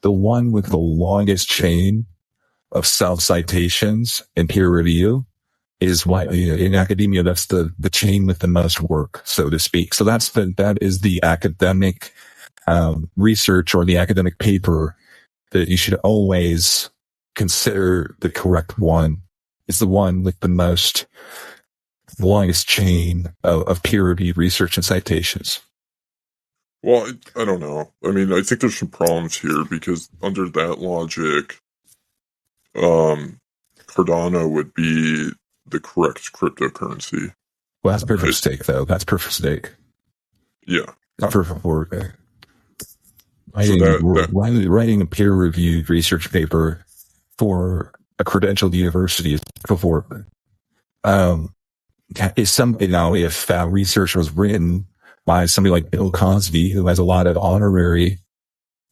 The one with the longest chain of self-citations and peer review is why in academia, that's the chain with the most work, so to speak. So that is the academic research or the academic paper that you should always consider the correct one. It's the one with the longest chain of peer-reviewed research and citations. Well, I don't know. I mean, I think there's some problems here because under that logic, Cardano would be the correct cryptocurrency. Well, that's proof of stake, though. That's proof of stake. Yeah. Not proof of work. So writing a peer-reviewed research paper for a credentialed university is proof of work. If research was written by somebody like Bill Cosby, who has a lot of honorary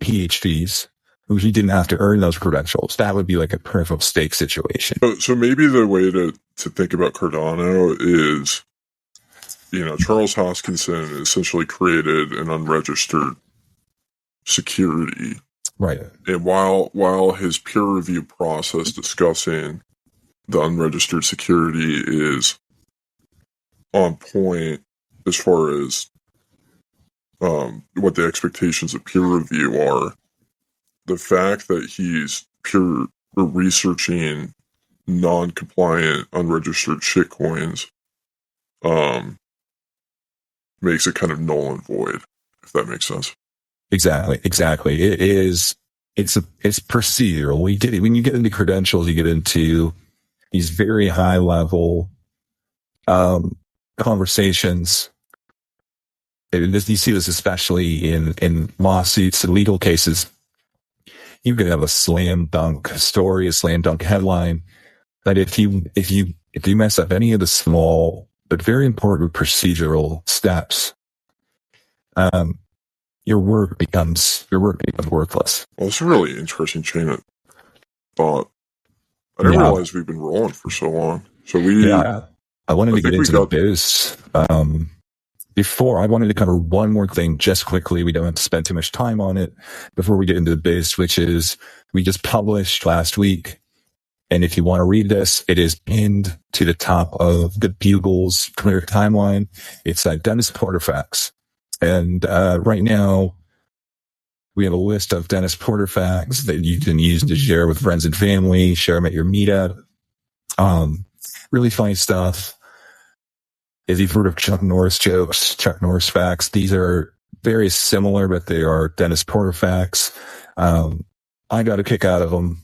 PhDs, who he didn't have to earn those credentials, that would be like a proof of stake situation. So maybe the way to think about Cardano is, Charles Hoskinson essentially created an unregistered security. Right. And while his peer review process discussing the unregistered security is on point as far as what the expectations of peer review are, the fact that he's researching non-compliant unregistered shitcoins makes it kind of null and void, if that makes sense. Exactly. It's procedural. When you get into credentials, you get into these very high level conversations. And you see this especially in lawsuits and legal cases. You can have a slam dunk story, a slam dunk headline, that if you mess up any of the small but very important procedural steps, your work becomes worthless. Well, it's a really interesting chain of thought. I didn't realize we've been rolling for so long. So I wanted to get into the biz. Before, I wanted to cover one more thing just quickly. We don't have to spend too much time on it before we get into the biz, which is we just published last week. And if you want to read this, it is pinned to the top of the Bugle's career timeline. It's Dennis Porter facts. And right now, we have a list of Dennis Porter facts that you can use to share with friends and family, share them at your meetup. Really funny stuff. If you've heard of Chuck Norris jokes, Chuck Norris facts, these are very similar, but they are Dennis Porter facts. I got a kick out of them.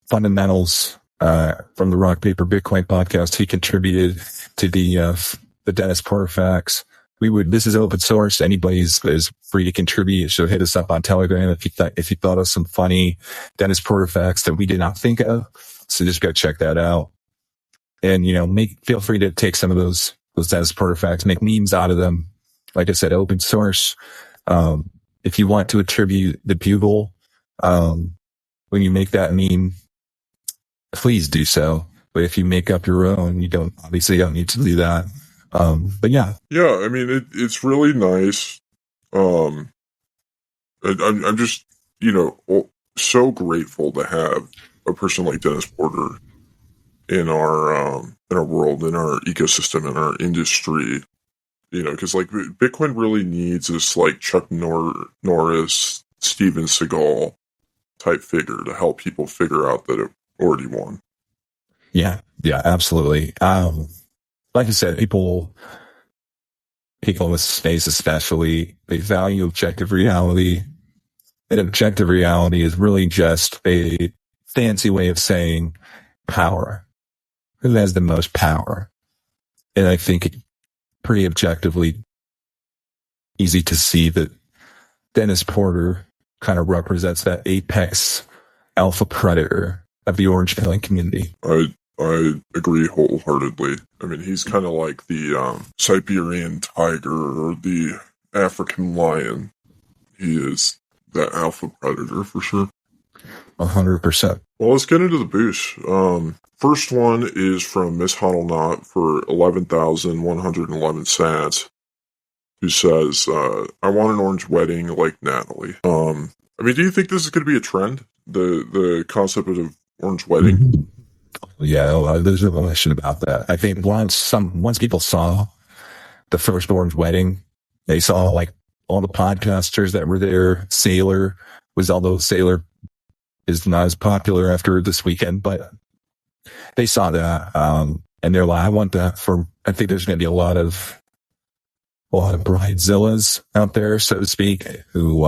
Fundamentals from the Rock Paper Bitcoin podcast. He contributed to the Dennis Porter facts. This is open source. Anybody is free to contribute. So hit us up on Telegram if you thought of some funny Dennis Porter facts that we did not think of. So just go check that out. And, feel free to take some of those Dennis Porter facts, make memes out of them. Like I said, open source. If you want to attribute the Bugle, when you make that meme, please do so. But if you make up your own, you don't need to do that. But yeah. Yeah, I mean, it's really nice. I'm just, so grateful to have a person like Dennis Porter in our world, in our ecosystem, in our industry, because like Bitcoin really needs this like Chuck Norris, Steven Seagal type figure to help people figure out that it already won. Yeah, absolutely. Like I said, people in this space especially, they value objective reality. And objective reality is really just a fancy way of saying power. Who has the most power? And I think it's pretty objectively easy to see that Dennis Porter kind of represents that apex alpha predator of the orange pilling community. I agree wholeheartedly. I mean, he's kind of like the Siberian tiger or the African lion. He is that alpha predator for sure. 100%. Well, let's get into the boost. First one is from Miss Huddlenot for 11,111 sats, who says, I want an orange wedding like Natalie. I mean, do you think this is going to be a trend? The concept of orange wedding? Yeah, there's no question about that. I think once people saw the first Orange Wedding, they saw like all the podcasters that were there. Saylor Saylor is not as popular after this weekend, but they saw that, and they're like, I want that I think there's going to be a lot of bridezillas out there, so to speak, who,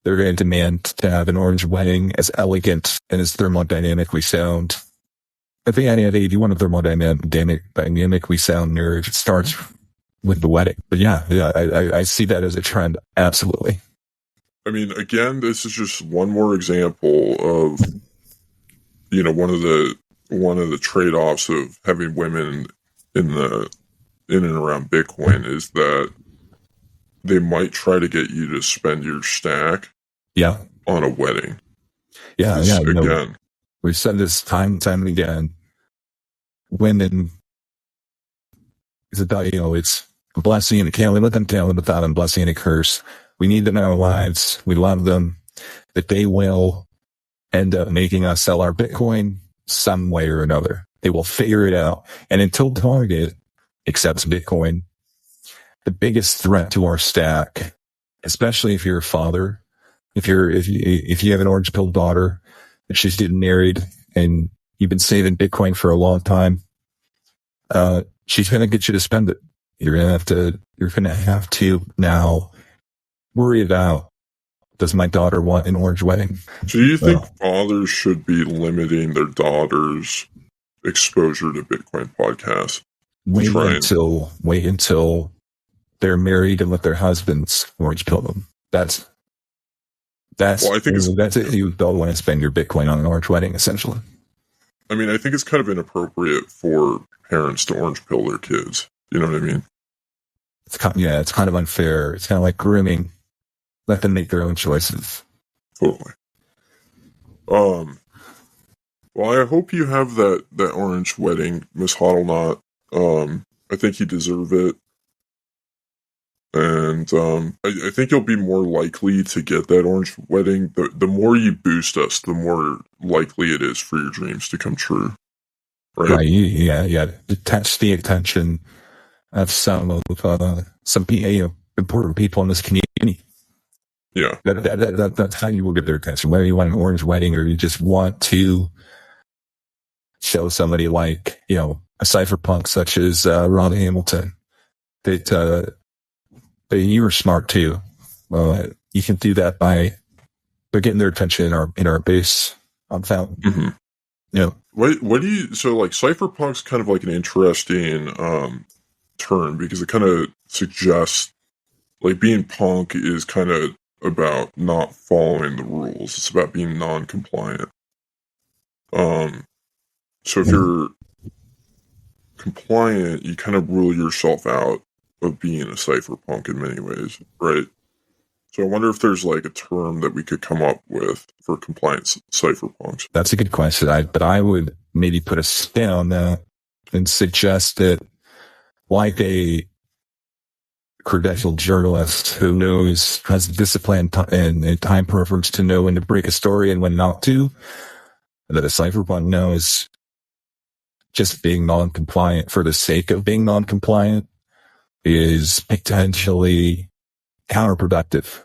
they're going to demand to have an orange wedding as elegant and as thermodynamically sound. I think if you want a thermodynamically sound nerd, it starts with the wedding. But yeah, I see that as a trend. Absolutely. I mean, again, this is just one more example of, one of the trade-offs of having women in and around Bitcoin is that they might try to get you to spend your stack on a wedding. Yeah. Again. We've said this time and again. Women, it's about, it's a blessing and a can't live with them, can't live without them, blessing and a curse. We need them in our lives. We love them. That they will end up making us sell our Bitcoin some way or another. They will figure it out. And until Target accepts Bitcoin, the biggest threat to our stack, especially if you're a father, if you have an orange pilled daughter and she's getting married and you've been saving Bitcoin for a long time, she's going to get you to spend it. You're going to have to now worry about, does my daughter want an orange wedding? So do you think fathers should be limiting their daughters' exposure to Bitcoin podcasts? Wait until they're married and let their husbands orange pill them. That's it. You don't want to spend your Bitcoin on an orange wedding, essentially. I mean, I think it's kind of inappropriate for parents to orange pill their kids. You know what I mean? It's kind of unfair. It's kind of like grooming. Let them make their own choices. Totally. Well, I hope you have that orange wedding, Miss Hoddlenot. I think you deserve it. And I think you'll be more likely to get that orange wedding. The more you boost us, the more likely it is for your dreams to come true. Right? Yeah. Detach the attention of some important people in this community. Yeah. That's how you will get their attention. Whether you want an orange wedding or you just want to show somebody like, a cypherpunk such as Ron Hamilton that you are smart too. You can do that by getting their attention in our base on Fountain. Mm-hmm. Yeah. What do you, so like cypherpunk's kind of like an interesting term because it kind of suggests like being punk is kind of about not following the rules. It's about being non-compliant. So if you're compliant, you kind of rule yourself out of being a cypherpunk in many ways, right? So I wonder if there's like a term that we could come up with for compliant cypherpunks. That's a good question. But I would maybe put a spin on that and suggest that like a credentialed journalist who has discipline and time preference to know when to break a story and when not to, that a cypherpunk knows just being non-compliant for the sake of being non-compliant is potentially counterproductive.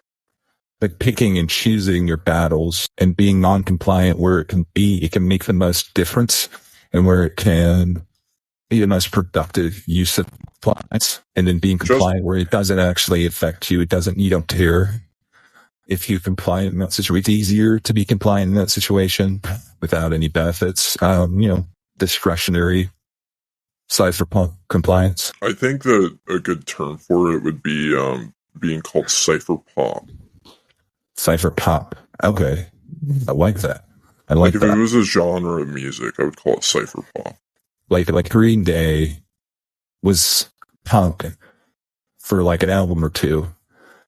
Like picking and choosing your battles and being non-compliant where it can make the most difference and where it can be the most productive use of compliance, and then being compliant where it doesn't actually affect you. You don't care if you comply in that situation. It's easier to be compliant in that situation without any benefits. Discretionary cypherpunk compliance. I think that a good term for it would be being called cypherpop. Cypherpop. Okay. I like that. Like if that. It was a genre of music, I would call it cypherpop. Like Green Day was punk for like an album or two,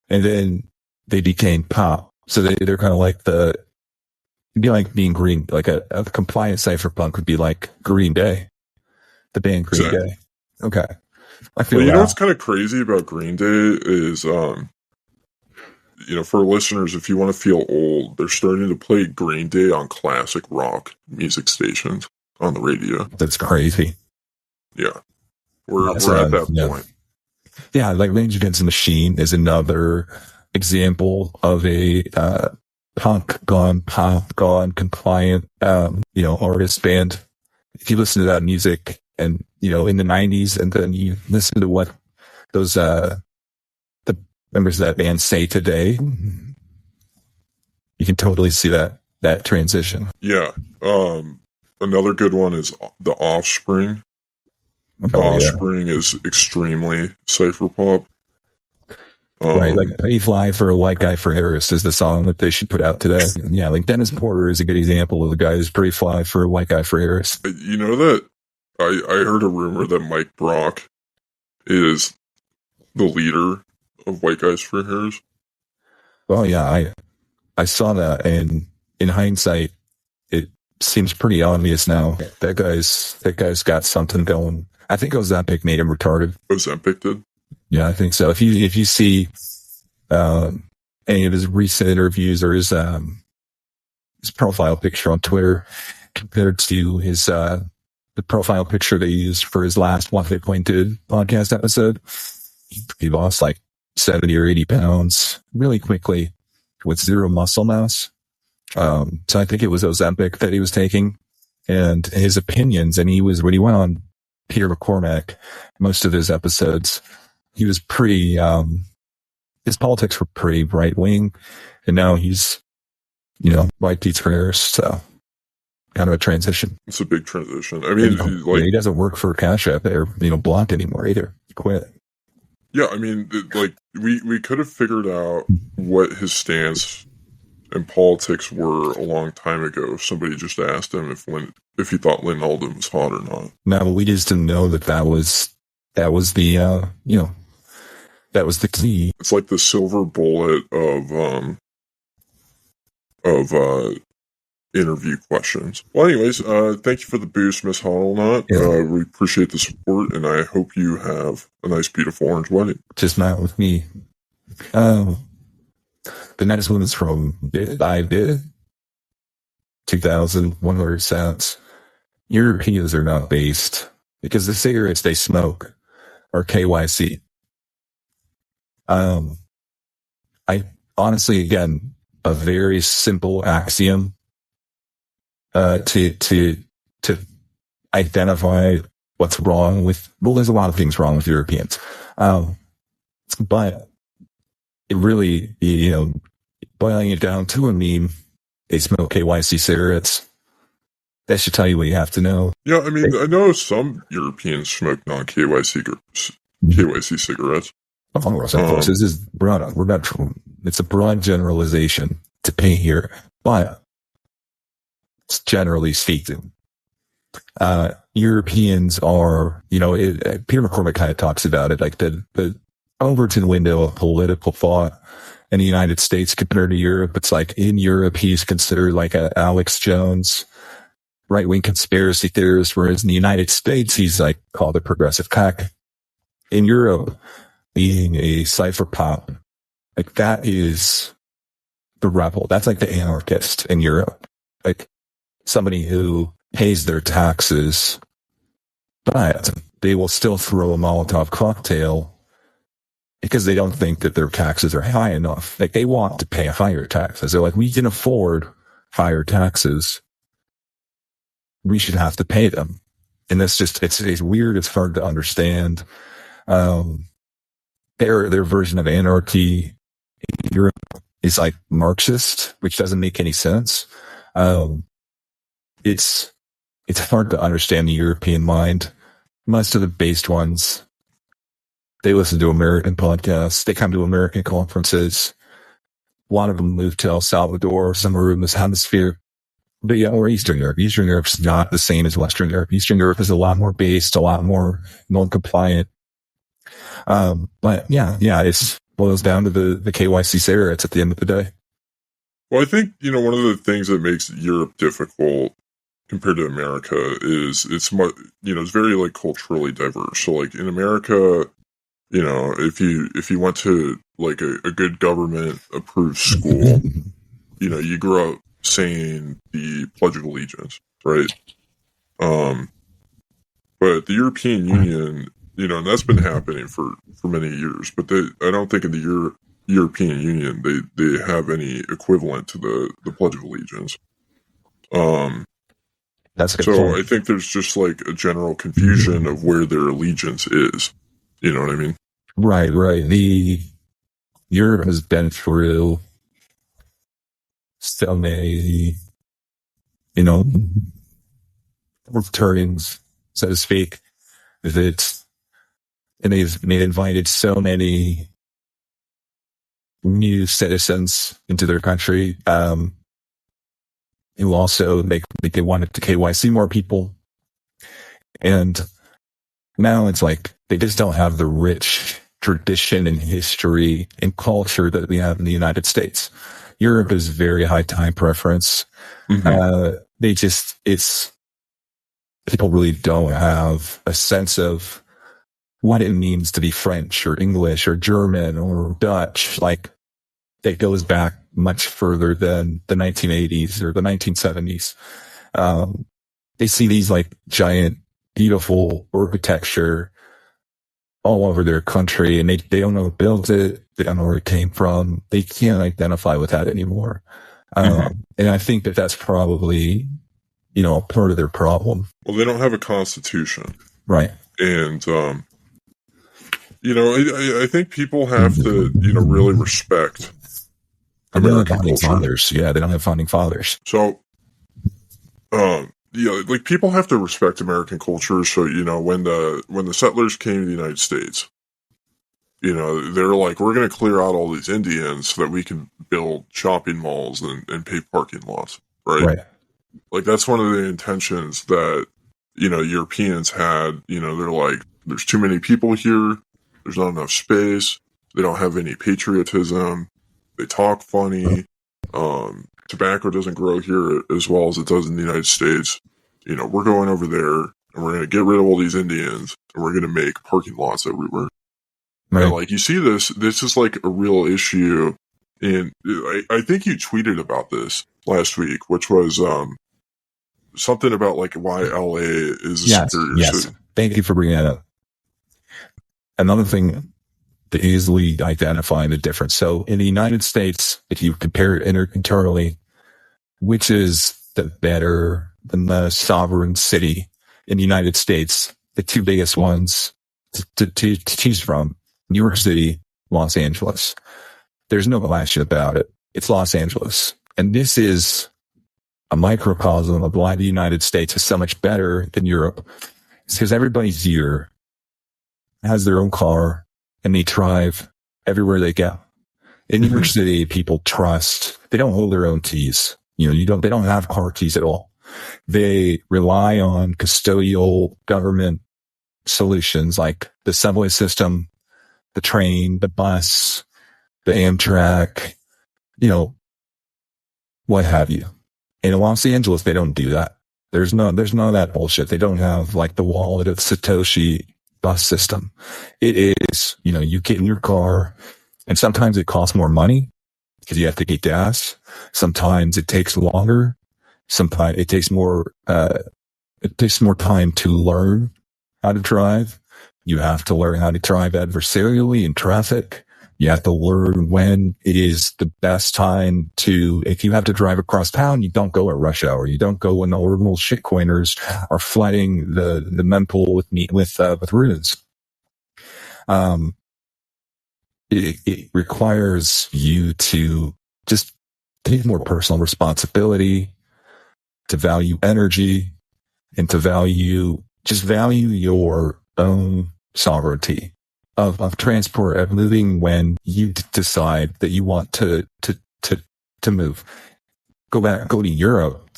and then they became pop. So they're kind of like it'd be like being green, like a compliant cypherpunk would be like Green Day, the band Green Day. Okay. I feel what's kind of crazy about Green Day is, for listeners, if you want to feel old, they're starting to play Green Day on classic rock music stations on the radio. That's crazy. Yeah. We're at that point. Yeah, like Rage Against the Machine is another example of a punk gone pop gone compliant artist band. If you listen to that music and in the 90s, and then you listen to what those the members of that band say today, you can totally see that transition. Yeah. Another good one is The Offspring. Offspring is extremely cypher pop. Right, like Pretty Fly for a White Guy for Harris is the song that they should put out today. Yeah, like Dennis Porter is a good example of a guy who's pretty fly for a white guy for Harris. You know that I heard a rumor that Mike Brock is the leader of White Guys for Harris. Well, yeah, I saw that, and in hindsight, it seems pretty obvious now. That guy's got something going. I think Ozempic made him retarded. Ozempic did? Yeah, I think so. If you see any of his recent interviews or his profile picture on Twitter compared to his the profile picture they used for his last What Bitcoin Did podcast episode, he lost like 70 or 80 pounds really quickly with zero muscle mass. So I think it was Ozempic that he was taking, and his opinions. And when he went on Peter McCormack, most of his episodes, he was pretty, his politics were pretty right wing, and now he's, white Pete Harris. So kind of a transition. It's a big transition. I mean, he doesn't work for Cash App or, Block anymore either. He quit. Yeah. I mean, we could have figured out what his stance and politics were a long time ago if somebody just asked him if he thought Lynn Alden was hot or not. No, but we just didn't know that was the that was the key. It's like the silver bullet of interview questions. Well, anyways, thank you for the boost, Miss Hoddlenut. Yeah. We appreciate the support, and I hope you have a nice, beautiful orange wedding. Just not with me. The next one is from I Did 2000, 100 cents. Europeans are not based because the cigarettes they smoke are KYC. I honestly, again, a very simple axiom to identify what's wrong with. Well, there's a lot of things wrong with Europeans, but it really, boiling it down to a meme, they smoke KYC cigarettes. That should tell you what you have to know. Yeah, I mean, I know some Europeans smoke non-KYC cigarettes. This is broad. It's a broad generalization to paint here, but generally speaking, Europeans are, Peter McCormack kind of talks about it, like the Overton window of political thought in the United States compared to Europe. It's like in Europe, he's considered like a Alex Jones right-wing conspiracy theorist, whereas in the United States, he's like called a progressive hack. In Europe, being a cipher pop, like that is the rebel. That's like the anarchist in Europe, like somebody who pays their taxes, but they will still throw a Molotov cocktail because they don't think that their taxes are high enough. Like they want to pay higher taxes. They're like, we can afford higher taxes. We should have to pay them. And that's just, it's weird. It's hard to understand. Their version of anarchy in Europe is like Marxist, which doesn't make any sense. It's hard to understand the European mind. Most of the based ones, they listen to American podcasts. They come to American conferences. A lot of them move to El Salvador. Some are in this hemisphere. But yeah, or Eastern Europe. Eastern Europe's not the same as Western Europe. Eastern Europe is a lot more based, a lot more non-compliant. But yeah, it boils down to the KYC cigarettes at the end of the day. Well, I think, one of the things that makes Europe difficult compared to America is it's much, it's very like culturally diverse. So like in America, if you went to like a good government approved school, you grew up saying the Pledge of Allegiance, right? But the European Union, and that's been happening for many years, but I don't think in the European Union they have any equivalent to the Pledge of Allegiance. That's a good so point. I think there's just like a general confusion of where their allegiance is. You know what I mean? Right. Europe has been through so many, turns, so to speak, and they've invited so many new citizens into their country, who also they wanted to KYC more people. And now it's like they just don't have the rich tradition and history and culture that we have in the United States. Europe is very high time preference. People really don't have a sense of what it means to be French or English or German or Dutch. Like, that goes back much further than the 1980s or the 1970s. They see these like giant, beautiful architecture all over their country, and they don't know who built it. They don't know where it came from. They can't identify with that anymore. And I think that's probably, part of their problem. Well, they don't have a constitution. Right. And, I think people have to, really respect American culture. Fathers. Yeah, they don't have founding fathers. So, like people have to respect American culture. So, when the settlers came to the United States, they're like, we're going to clear out all these Indians so that we can build shopping malls and pave parking lots. Right. Like, that's one of the intentions that, Europeans had. They're like, there's too many people here. There's not enough space. They don't have any patriotism. They talk funny. Tobacco doesn't grow here as well as it does in the United States. We're going over there and we're going to get rid of all these Indians and we're going to make parking lots everywhere. Right. And like, you see this is like a real issue. And I think you tweeted about this last week, which was, something about like why LA is a superior city. Thank you for bringing that up. Another thing to easily identify the difference. So in the United States, if you compare it internally, which is the the sovereign city in the United States, the two biggest ones to choose from, New York City, Los Angeles. There's no question about it. It's Los Angeles. And this is a microcosm of why the United States is so much better than Europe. It's because everybody's here, has their own car, and they drive everywhere they go. In New York City, people trust. They don't hold their own keys. They don't have car keys at all. They rely on custodial government solutions like the subway system, the train, the bus, the Amtrak, what have you. In Los Angeles, they don't do that. There's none of that bullshit. They don't have like the wallet of Satoshi bus system. It is, you get in your car and sometimes it costs more money because you have to get gas. Sometimes it takes longer. Sometimes it takes more time to learn how to drive. You have to learn how to drive adversarially in traffic. You have to learn when it is the best time if you have to drive across town, you don't go at rush hour. You don't go when the ordinal shitcoiners are flooding the mempool with runes. It requires you to just take more personal responsibility, to value energy, and to value your own sovereignty of transport, of moving when you decide that you want to move. Go to Europe.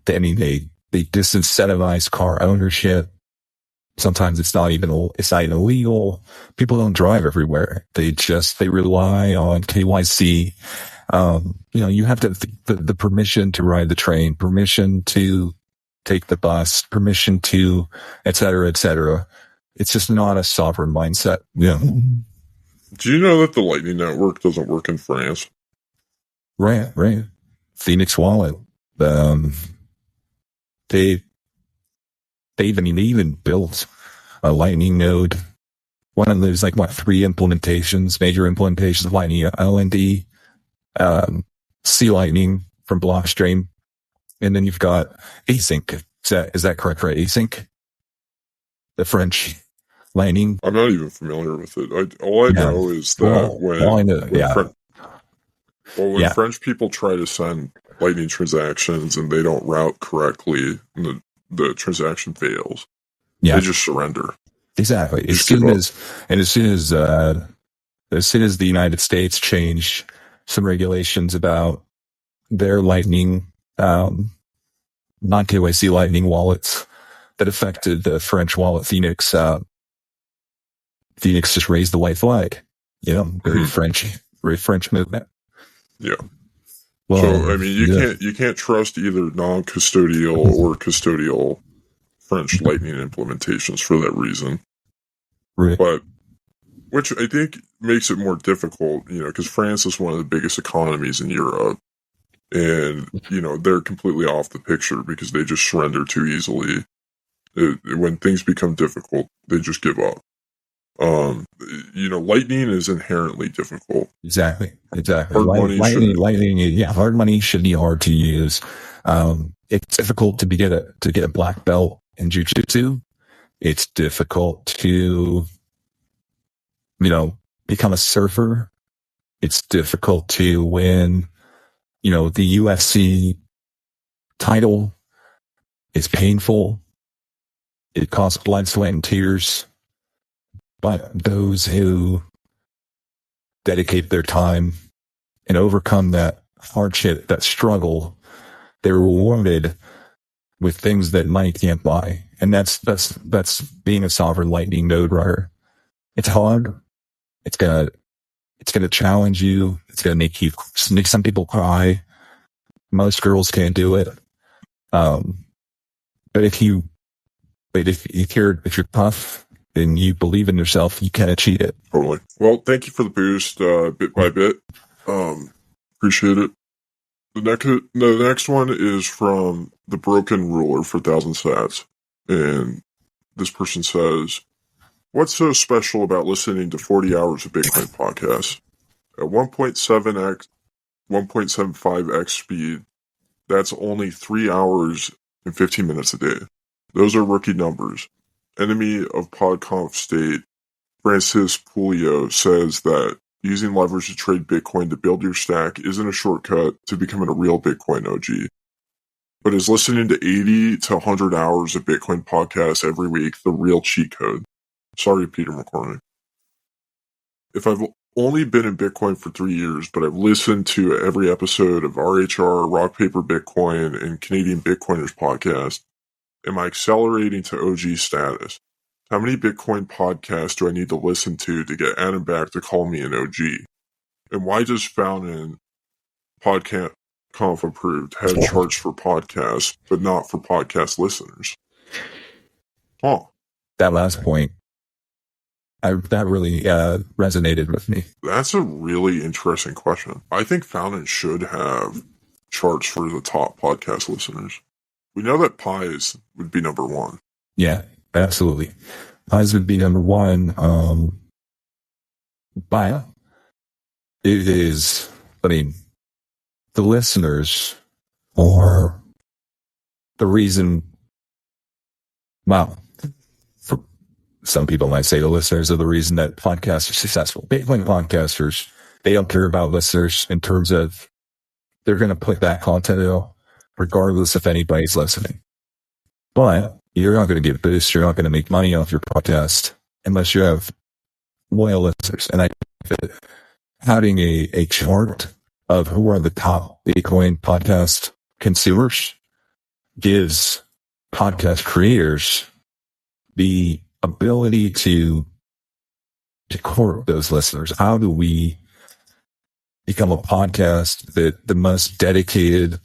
They disincentivize car ownership. Sometimes it's not even illegal. People don't drive everywhere. They rely on KYC. You have the permission to ride the train, permission to take the bus, permission to, et cetera, et cetera. It's just not a sovereign mindset. Yeah. Do you know that the Lightning Network doesn't work in France? Right. Phoenix Wallet. They even built a Lightning node. One of those, like, three implementations, major implementations of Lightning, LND, C Lightning from Blockstream. And then you've got async. Is that correct, right? Async? The French Lightning. I'm not even familiar with it. All I know is that when French people try to send Lightning transactions and they don't route correctly, and the transaction fails, they just surrender. Exactly. As soon as the United States changed some regulations about their Lightning, non-KYC Lightning wallets that affected the French wallet Phoenix, Phoenix just raised the white flag. Very French movement. Yeah. Well, so I mean, you can't trust either non-custodial or custodial French Lightning implementations for that reason. Right. But which I think makes it more difficult, because France is one of the biggest economies in Europe, and they're completely off the picture because they just surrender too easily. When things become difficult, they just give up. Lightning is inherently difficult. Exactly. Hard money should be hard to use. It's difficult to get a black belt in jiu-jitsu. It's difficult to, become a surfer. It's difficult to win, the UFC title. It's painful. It costs blood, sweat, and tears. But those who dedicate their time and overcome that hardship, that struggle, they're rewarded with things that money can't buy. And that's being a sovereign Lightning node runner. It's hard. It's gonna challenge you. It's gonna make some people cry. Most girls can't do it. But if you're tough and you believe in yourself, you can achieve it. Totally. Well, thank you for the boost, bit by bit. Appreciate it. The next one is from the Broken Ruler for 1,000 sats. And this person says, what's so special about listening to 40 hours of Bitcoin podcasts? At 1.7x, 1.75x speed, that's only 3 hours and 15 minutes a day. Those are rookie numbers. Enemy of PodConf State, Francis Pulio, says that using leverage to trade Bitcoin to build your stack isn't a shortcut to becoming a real Bitcoin OG, but is listening to 80 to 100 hours of Bitcoin podcasts every week the real cheat code. Sorry, Peter McCormick. If I've only been in Bitcoin for 3 years, but I've listened to every episode of RHR, Rock Paper Bitcoin, and Canadian Bitcoiners podcast, am I accelerating to OG status? How many Bitcoin podcasts do I need to listen to get Adam back to call me an OG? And why does Fountain Podcast Conf Approved have charts for podcasts, but not for podcast listeners? That last point, that really resonated with me. That's a really interesting question. I think Fountain should have charts for the top podcast listeners. We know that Pies would be number one. Yeah, absolutely. Pies would be number one. But it is, the listeners are the reason, for some people might say the listeners are the reason that podcasts are successful. Bitcoin podcasters, they don't care about listeners in terms of they're going to put that content out regardless if anybody's listening. But you're not going to get boosts. You're not going to make money off your podcast unless you have loyal listeners. And I think that having a chart of who are the top Bitcoin podcast consumers gives podcast creators the ability to court those listeners. How do we become a podcast that the most dedicated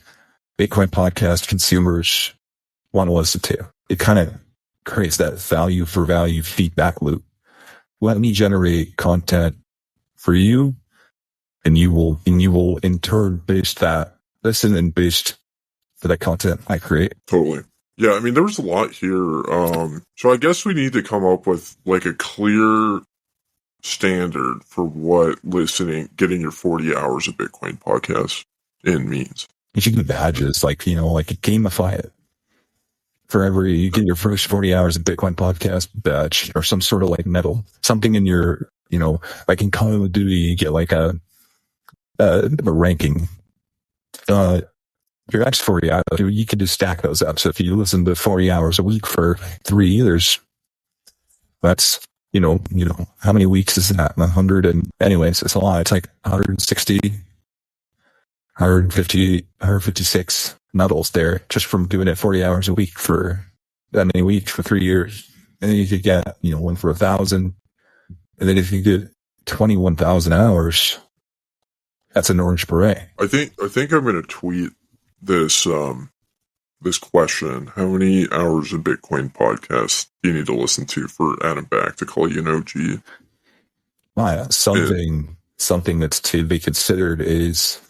Bitcoin podcast consumers want to listen to? It kind of creates that value for value feedback loop. Let me generate content for you, and you will in turn boost that, listen and boost for that content I create. Totally. Yeah, I mean, there was a lot here. So I guess we need to come up with like a clear standard for what getting your 40 hours of Bitcoin podcast in means. You should do badges, like gamify it. For every, you get your first 40 hours of Bitcoin podcast badge or some sort of like medal, something in your, like in Call of Duty, you get like a ranking. Your next 40 hours, you can just stack those up. So if you listen to 40 hours a week for 3 years, that's, how many weeks is that? 100 and anyways, it's a lot. It's like 160, 150, 156 medals there just from doing it 40 hours a week for that many weeks for 3 years. And then you could get, one for 1,000. And then if you did 21,000 hours, that's an orange beret. I think I'm going to tweet this question. How many hours of Bitcoin podcast do you need to listen to for Adam Back to call you an OG? Something that's to be considered is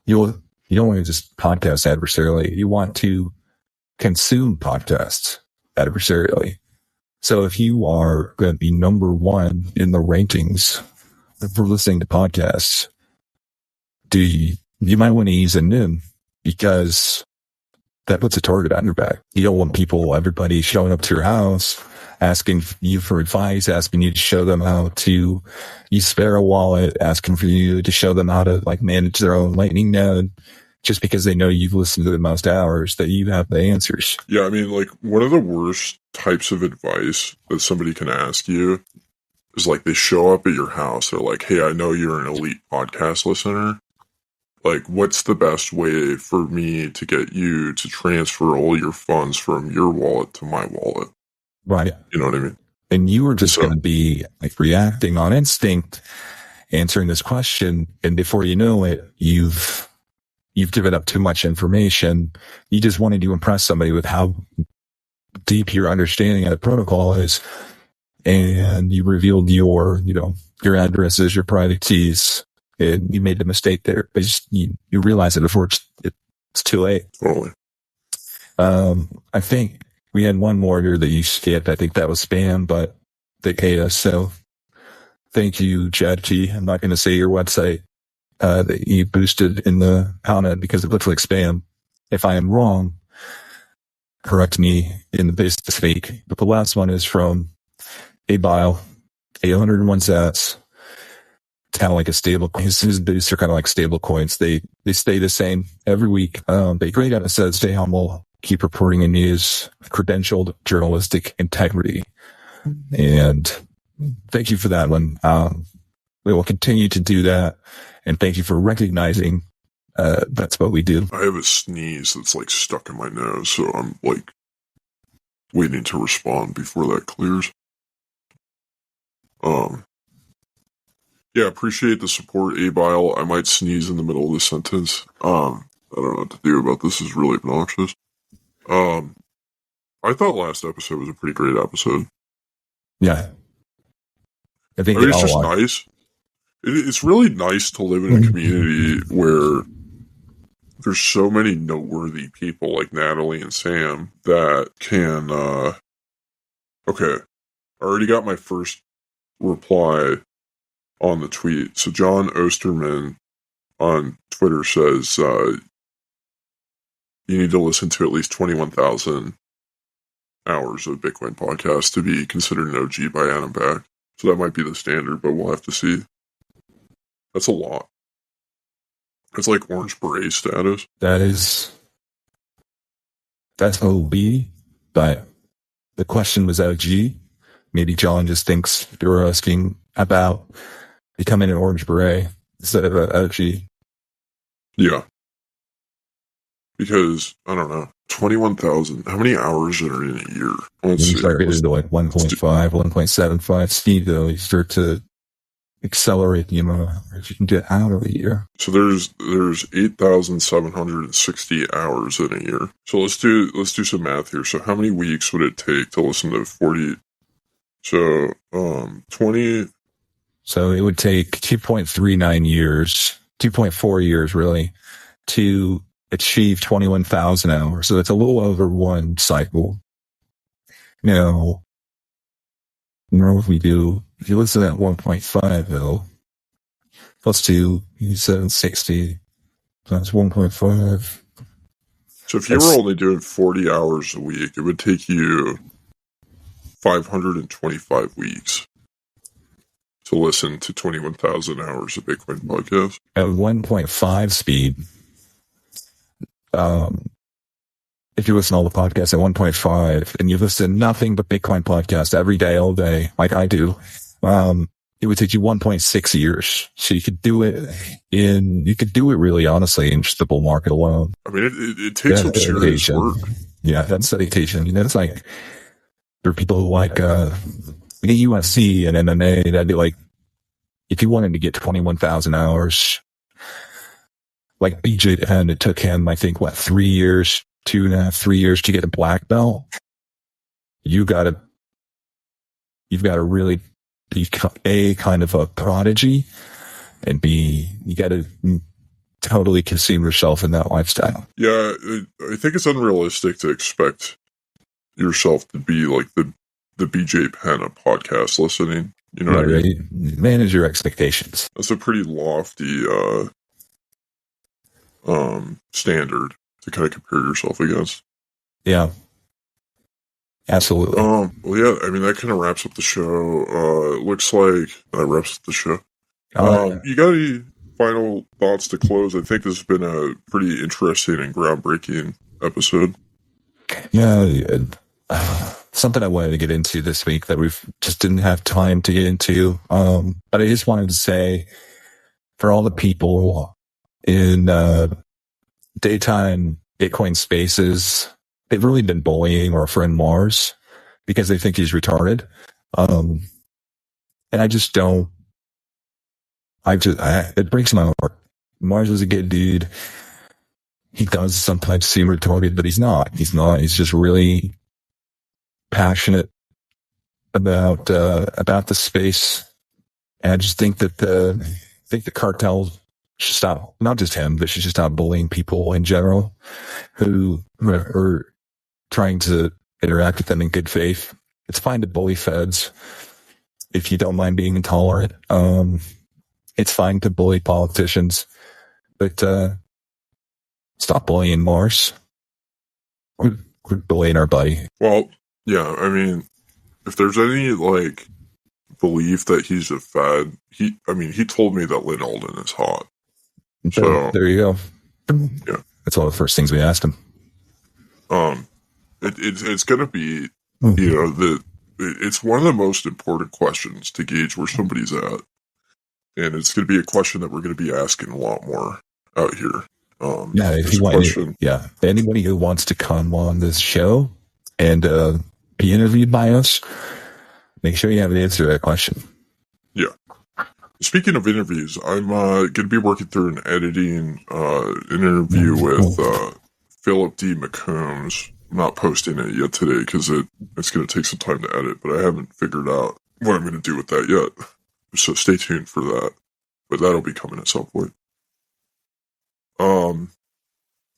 you don't want to just podcast adversarially. You want to consume podcasts adversarially. So if you are going to be number one in the rankings for listening to podcasts, you might want to ease in because that puts a target on your back. You don't want everybody showing up to your house, asking you for advice, asking you to show them how to use Sparrow Wallet, asking for you to show them how to manage their own Lightning node, just because they know you've listened to the most hours, that you have the answers. Yeah, I mean, one of the worst types of advice that somebody can ask you is they show up at your house. They're like, hey, I know you're an elite podcast listener. What's the best way for me to get you to transfer all your funds from your wallet to my wallet? Right. You know what I mean? And you were just going to be reacting on instinct, answering this question. And before you know it, you've given up too much information. You just wanted to impress somebody with how deep your understanding of the protocol is. And you revealed your addresses, your private keys. And you made the mistake there, but you realize it before it's too late. Totally. I think we had one more here that you skipped. I think that was spam, but they paid us. So thank you, Chad T. I'm not going to say your website that you boosted in the comment because it looks like spam. If I am wrong, correct me in the base this week. But the last one is from Abile, 801 sats. It's kind of like a stable coin. His boosts are kind of like stable coins. They stay the same every week. They grade out and says, stay humble, keep reporting in news, credentialed journalistic integrity. And thank you for that one. We will continue to do that. And thank you for recognizing that's what we do. I have a sneeze that's stuck in my nose, so I'm waiting to respond before that clears. Yeah, appreciate the support, Abile. I might sneeze in the middle of this sentence. I don't know what to do about this. It's really obnoxious. I thought last episode was a pretty great episode. Yeah. I think it's just nice. It's really nice to live in a community where there's so many noteworthy people like Natalie and Sam that can, okay, I already got my first reply on the tweet. So John Osterman on Twitter says, you need to listen to at least 21,000 hours of Bitcoin podcast to be considered an OG by Adam Back. So that might be the standard, but we'll have to see. That's a lot. It's like Orange Beret status. That's OB, but the question was OG. Maybe John just thinks you were asking about becoming an Orange Beret instead of an OG. Yeah. Because, I don't know, 21,000, how many hours are in a year? Let's see. Start getting to 1.5, 1.75 speed, though. You start to accelerate the amount of hours you can get out of a year. So there's 8,760 hours in a year. So let's do some math here. So how many weeks would it take to listen to 40? So 20. So it would take 2.39 years, 2.4 years really, to achieve 21,000 hours. So it's a little over one cycle. Now, if you listen at 1.5 though, let's do 760 times 1.5. So if you were only doing 40 hours a week, it would take you 525 weeks to listen to 21,000 hours of Bitcoin podcast. At 1.5 speed, if you listen to all the podcasts at 1.5 and you listen to nothing but Bitcoin podcasts every day, all day, like I do, it would take you 1.6 years. So you could do it really honestly in just the bull market alone. I mean, it takes some serious work. Yeah, that's dedication. It's like, there are people who like, the UFC and MMA, that'd be like, if you wanted to get 21,000 hours, like BJ Penn, it took him, I think, 3 years, 2.5, 3 years to get a black belt. You've got to really be A, kind of a prodigy, and B, you got to totally consume yourself in that lifestyle. Yeah, I think it's unrealistic to expect yourself to be like the BJ Penn of podcast listening. You know what I mean? Manage your expectations. That's a pretty lofty standard to kind of compare yourself against. Yeah. Absolutely. Well, yeah, I mean, that kind of wraps up the show. It looks like that wraps up the show. You got any final thoughts to close? I think this has been a pretty interesting and groundbreaking episode. Yeah, something I wanted to get into this week that we just didn't have time to get into. But I just wanted to say, for all the people in daytime Bitcoin spaces, they've really been bullying our friend Mars because they think he's retarded. And I just don't. It breaks my heart. Mars is a good dude. He does sometimes seem retarded, but he's not. He's just really passionate about the space. And I just think that the cartels should stop, not just him, but should just stop bullying people in general who are trying to interact with them in good faith. It's fine to bully feds if you don't mind being intolerant. It's fine to bully politicians, but stop bullying Mars. We're bullying our buddy. Well, yeah, I mean, if there's any like belief that he's a fed, he told me that Lynn Alden is hot. So there you go. Yeah, that's one of the first things we asked him. It's gonna be, it's one of the most important questions to gauge where somebody's at, and it's gonna be a question that we're gonna be asking a lot more out here. Anybody who wants to come on this show and be interviewed by us, make sure you have an answer to that question. Yeah. Speaking of interviews, I'm going to be working through an editing an interview with Philip D. McCombs. I'm not posting it yet today because it's going to take some time to edit, but I haven't figured out what I'm going to do with that yet. So stay tuned for that. But that'll be coming at some point.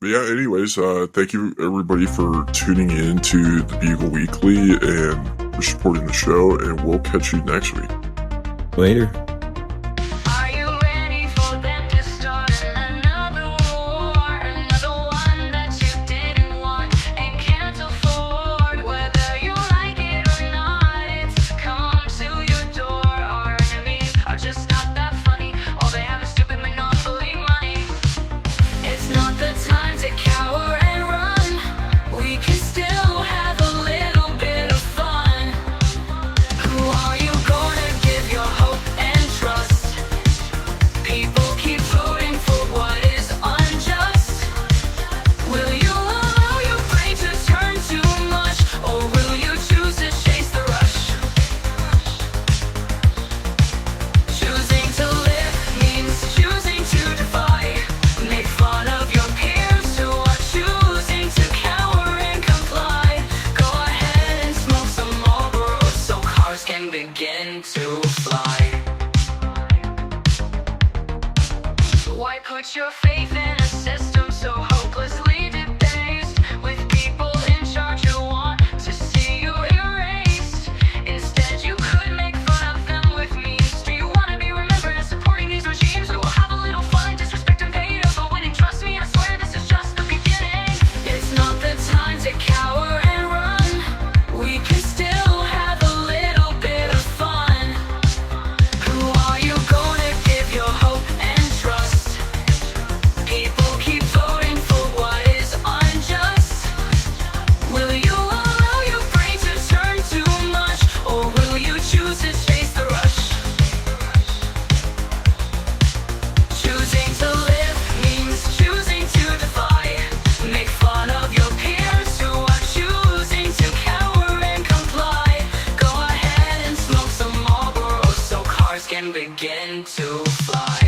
But yeah, anyways, thank you everybody for tuning in to the Bugle Weekly and for supporting the show, and we'll catch you next week. Later. Who are you gonna give your hope and put your faith in a system so hopelessly debased, with people in charge who want to see you erased. Instead, you could make fun of them with memes. Do you want to be remembered as supporting these regimes who will have a little fun, disrespect and hate over winning? Trust me, I swear this is just the beginning. It's not the time to cower and run. We can still have a little bit of fun. Who are you gonna give your hope and trust? People keep voting for what is unjust. Will you allow your brain to turn too much, or will you choose to chase the rush? Choosing to live means choosing to defy. Make fun of your peers who are choosing to cower and comply. Go ahead and smoke some Marlboro so cars can begin to fly.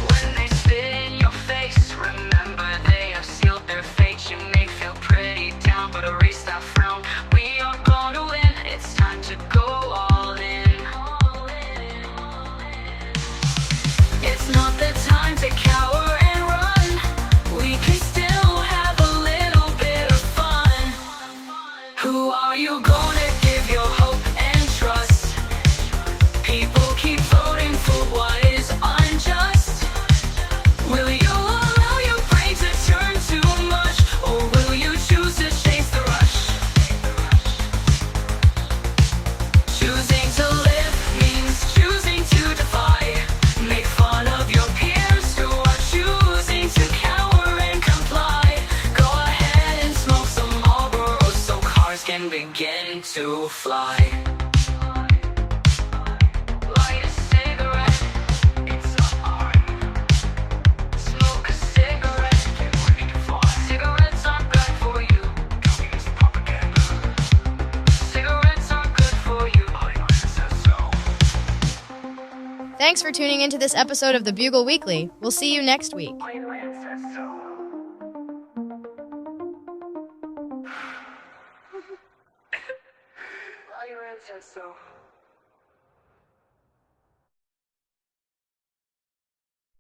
When they spit in your face, remember they have sealed their fate. You may feel pretty down, but erase that frown. We are gonna win, it's time to go all in. It's not the time to cower and run. We can still have a little bit of fun. Who are you gonna give your hope and trust? People keep voting for what is unjust. Will you allow your brain to turn too much, or will you choose to chase the rush? Choosing to live means choosing to defy. Make fun of your peers who are choosing to cower and comply. Go ahead and smoke some Marlboro so cars can begin to fly. Light a cigarette, it's an art. Smoke a cigarette, get ready to fly. Cigarettes aren't bad for you. Communist propaganda. Cigarettes aren't good for you. Hollywood says so. Thanks for tuning into this episode of the Bugle Weekly. We'll see you next week. Hollywood says so. Hollywood says so.